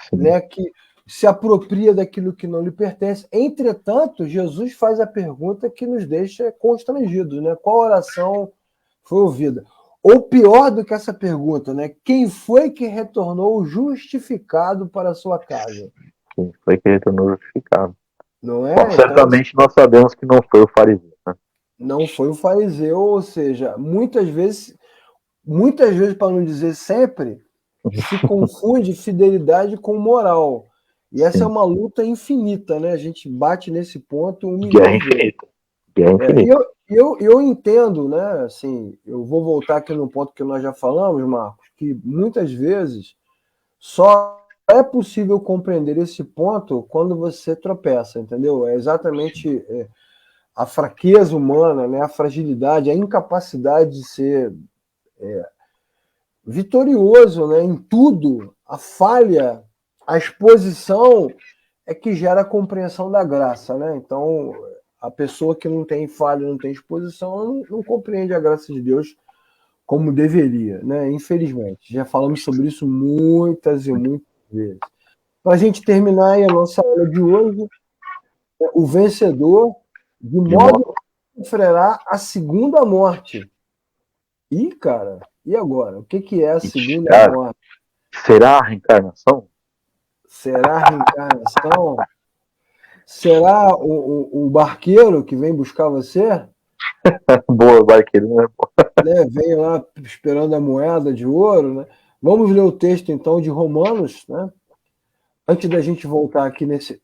sim. né? Que se apropria daquilo que não lhe pertence. Entretanto, Jesus faz a pergunta que nos deixa constrangidos, né? Qual oração foi ouvida? Ou pior do que essa pergunta, né? Quem foi que retornou justificado para a sua casa? Sim, foi que retornou justificado. Não Bom, é? Então, certamente nós sabemos que não foi o fariseu, né? não foi o fariseu, ou seja, muitas vezes, para não dizer sempre, se confunde fidelidade com moral. E essa é Sim, uma luta infinita, né? A gente bate nesse ponto um guerra milhão de vezes. infinita. Guerra E infinita. eu entendo, né? Assim, eu vou voltar aqui no ponto que nós já falamos, Marcos, que muitas vezes só é possível compreender esse ponto quando você tropeça, entendeu? É exatamente a fraqueza humana, né? A fragilidade, a incapacidade de ser vitorioso, né? Em tudo, a falha, a exposição é que gera a compreensão da graça, né? Então, a pessoa que não tem falha, não tem exposição, não compreende a graça de Deus como deveria, né? Infelizmente. Já falamos sobre isso muitas e muitas vezes. Para a gente terminar aí a nossa aula de hoje, o vencedor, de De modo modo. a sofrerá a segunda morte. E, cara, e agora? O que é a segunda Cara, morte? será a reencarnação? Será a reencarnação? Será o barqueiro que vem buscar você? Boa, barqueiro, né? Né? Vem lá esperando a moeda de ouro, né? Vamos ler o texto então de Romanos, né? Antes da gente voltar aqui nessa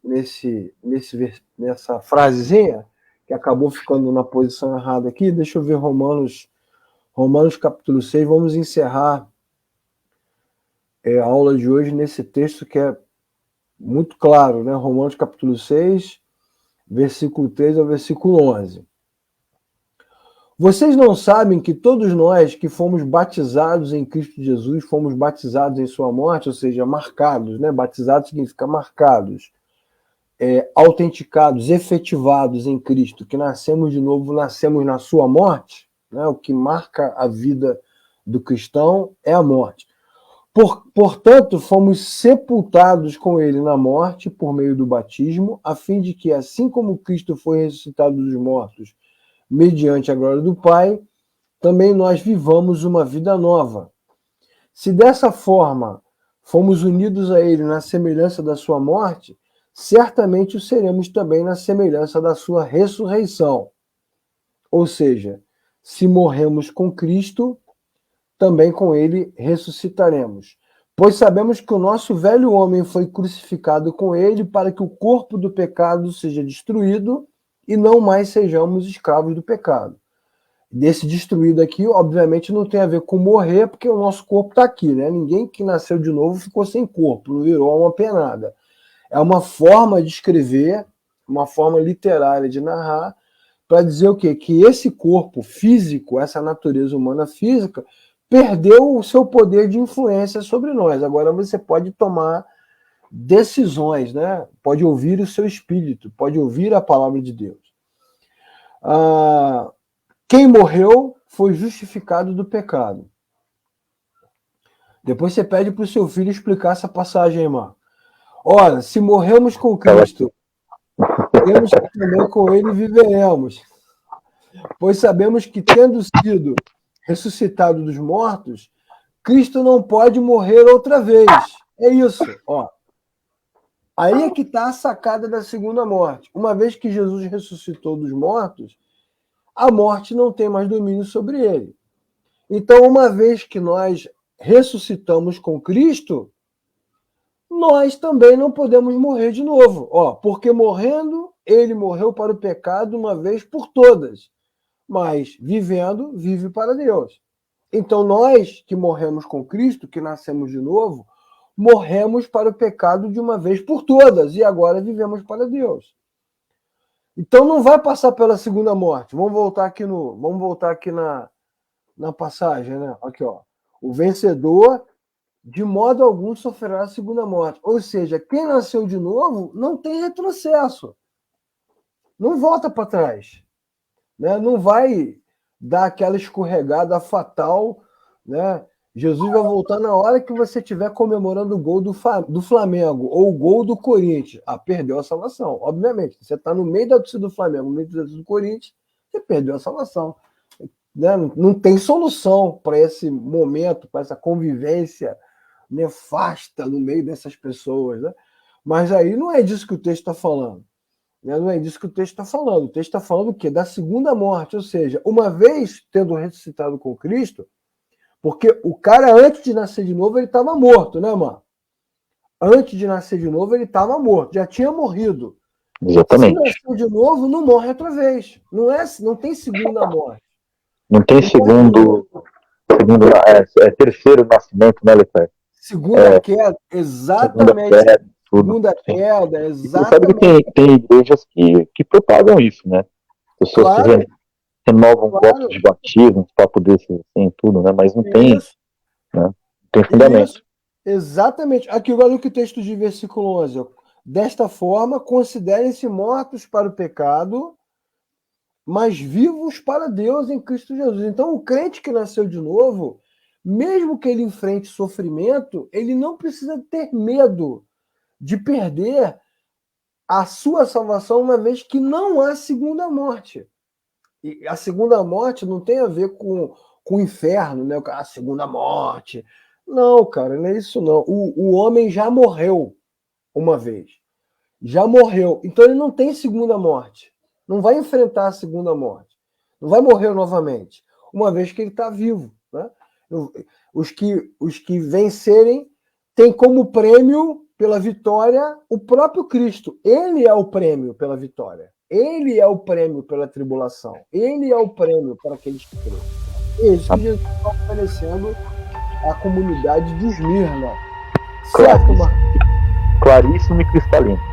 frasezinha, que acabou ficando na posição errada aqui, deixa eu ver Romanos capítulo 6. Vamos encerrar a aula de hoje nesse texto que é muito claro, né? Romanos capítulo 6, versículo 3 ao versículo 11. Vocês não sabem que todos nós que fomos batizados em Cristo Jesus, fomos batizados em sua morte, ou seja, marcados, né? Batizado significa marcados. autenticados, efetivados em Cristo, que nascemos de novo, nascemos na sua morte, né? O que marca a vida do cristão é a morte. Portanto, fomos sepultados com ele na morte por meio do batismo, a fim de que, assim como Cristo foi ressuscitado dos mortos mediante a glória do Pai, também nós vivamos uma vida nova. Se dessa forma fomos unidos a ele na semelhança da sua morte, certamente o seremos também na semelhança da sua ressurreição. Ou seja, se morremos com Cristo, também com ele ressuscitaremos. Pois sabemos que o nosso velho homem foi crucificado com ele para que o corpo do pecado seja destruído e não mais sejamos escravos do pecado. Desse destruído aqui, obviamente, não tem a ver com morrer, porque o nosso corpo está aqui, né? Ninguém que nasceu de novo ficou sem corpo, não virou uma penada. É uma forma de escrever, uma forma literária de narrar, para dizer o quê? Que esse corpo físico, essa natureza humana física, perdeu o seu poder de influência sobre nós. Agora você pode tomar decisões, né? Pode ouvir o seu espírito, pode ouvir a palavra de Deus. Quem morreu foi justificado do pecado. Depois você pede para o seu filho explicar essa passagem, irmão. Ora, se morremos com Cristo, temos que também com ele viveremos. Pois sabemos que, tendo sido ressuscitado dos mortos, Cristo não pode morrer outra vez. É isso, ó. Aí é que está a sacada da segunda morte. Uma vez que Jesus ressuscitou dos mortos, a morte não tem mais domínio sobre ele. Então, uma vez que nós ressuscitamos com Cristo, nós também não podemos morrer de novo. Ó, porque morrendo, ele morreu para o pecado uma vez por todas. Mas vivendo, vive para Deus. Então nós que morremos com Cristo, que nascemos de novo, morremos para o pecado de uma vez por todas e agora vivemos para Deus. Então não vai passar pela segunda morte. Vamos voltar aqui na passagem, né? Aqui, ó. O vencedor de modo algum sofrerá a segunda morte. Ou seja, quem nasceu de novo não tem retrocesso. Não volta para trás. Né? Não vai dar aquela escorregada fatal, né? Jesus vai voltar na hora que você estiver comemorando o gol do Flamengo ou o gol do Corinthians. Perdeu a salvação, obviamente. Você está no meio da torcida do Flamengo, no meio da torcida do Corinthians, você perdeu a salvação. Né? Não tem solução para esse momento, para essa convivência nefasta no meio dessas pessoas. Né? Mas aí não é disso que o texto está falando. Não é disso que o texto está falando. O texto está falando o quê? Da segunda morte. Ou seja, uma vez tendo ressuscitado com Cristo, porque o cara, antes de nascer de novo, ele estava morto, né, mano? Antes de nascer de novo, ele estava morto. Já tinha morrido. Exatamente. Se nasceu de novo, não morre outra vez. Não tem segunda morte. Não tem segundo terceiro nascimento, né, Leclerc? Segunda queda, exatamente. Segunda queda, exatamente. Você sabe que tem igrejas que propagam isso, né? Pessoas que renovam votos de batismo, papo desses assim, tudo, né? Mas não tem, né? Não tem fundamento. Isso. Exatamente. Aqui agora o que o texto de versículo 11. Ó. Desta forma, considerem-se mortos para o pecado, mas vivos para Deus em Cristo Jesus. Então, o crente que nasceu de novo, mesmo que ele enfrente sofrimento, ele não precisa ter medo de perder a sua salvação, uma vez que não há segunda morte. E a segunda morte não tem a ver com o inferno, né? A segunda morte. Não, cara, não é isso não. O homem já morreu uma vez. Já morreu. Então ele não tem segunda morte. Não vai enfrentar a segunda morte. Não vai morrer novamente. Uma vez que ele está vivo. Né? Os que vencerem têm como prêmio pela vitória o próprio Cristo. Ele é o prêmio pela vitória. Ele é o prêmio pela tribulação. Ele é o prêmio para aqueles que creem. É isso que Jesus está oferecendo à comunidade de Esmirna. Certo, Marcos? Claríssimo e cristalino.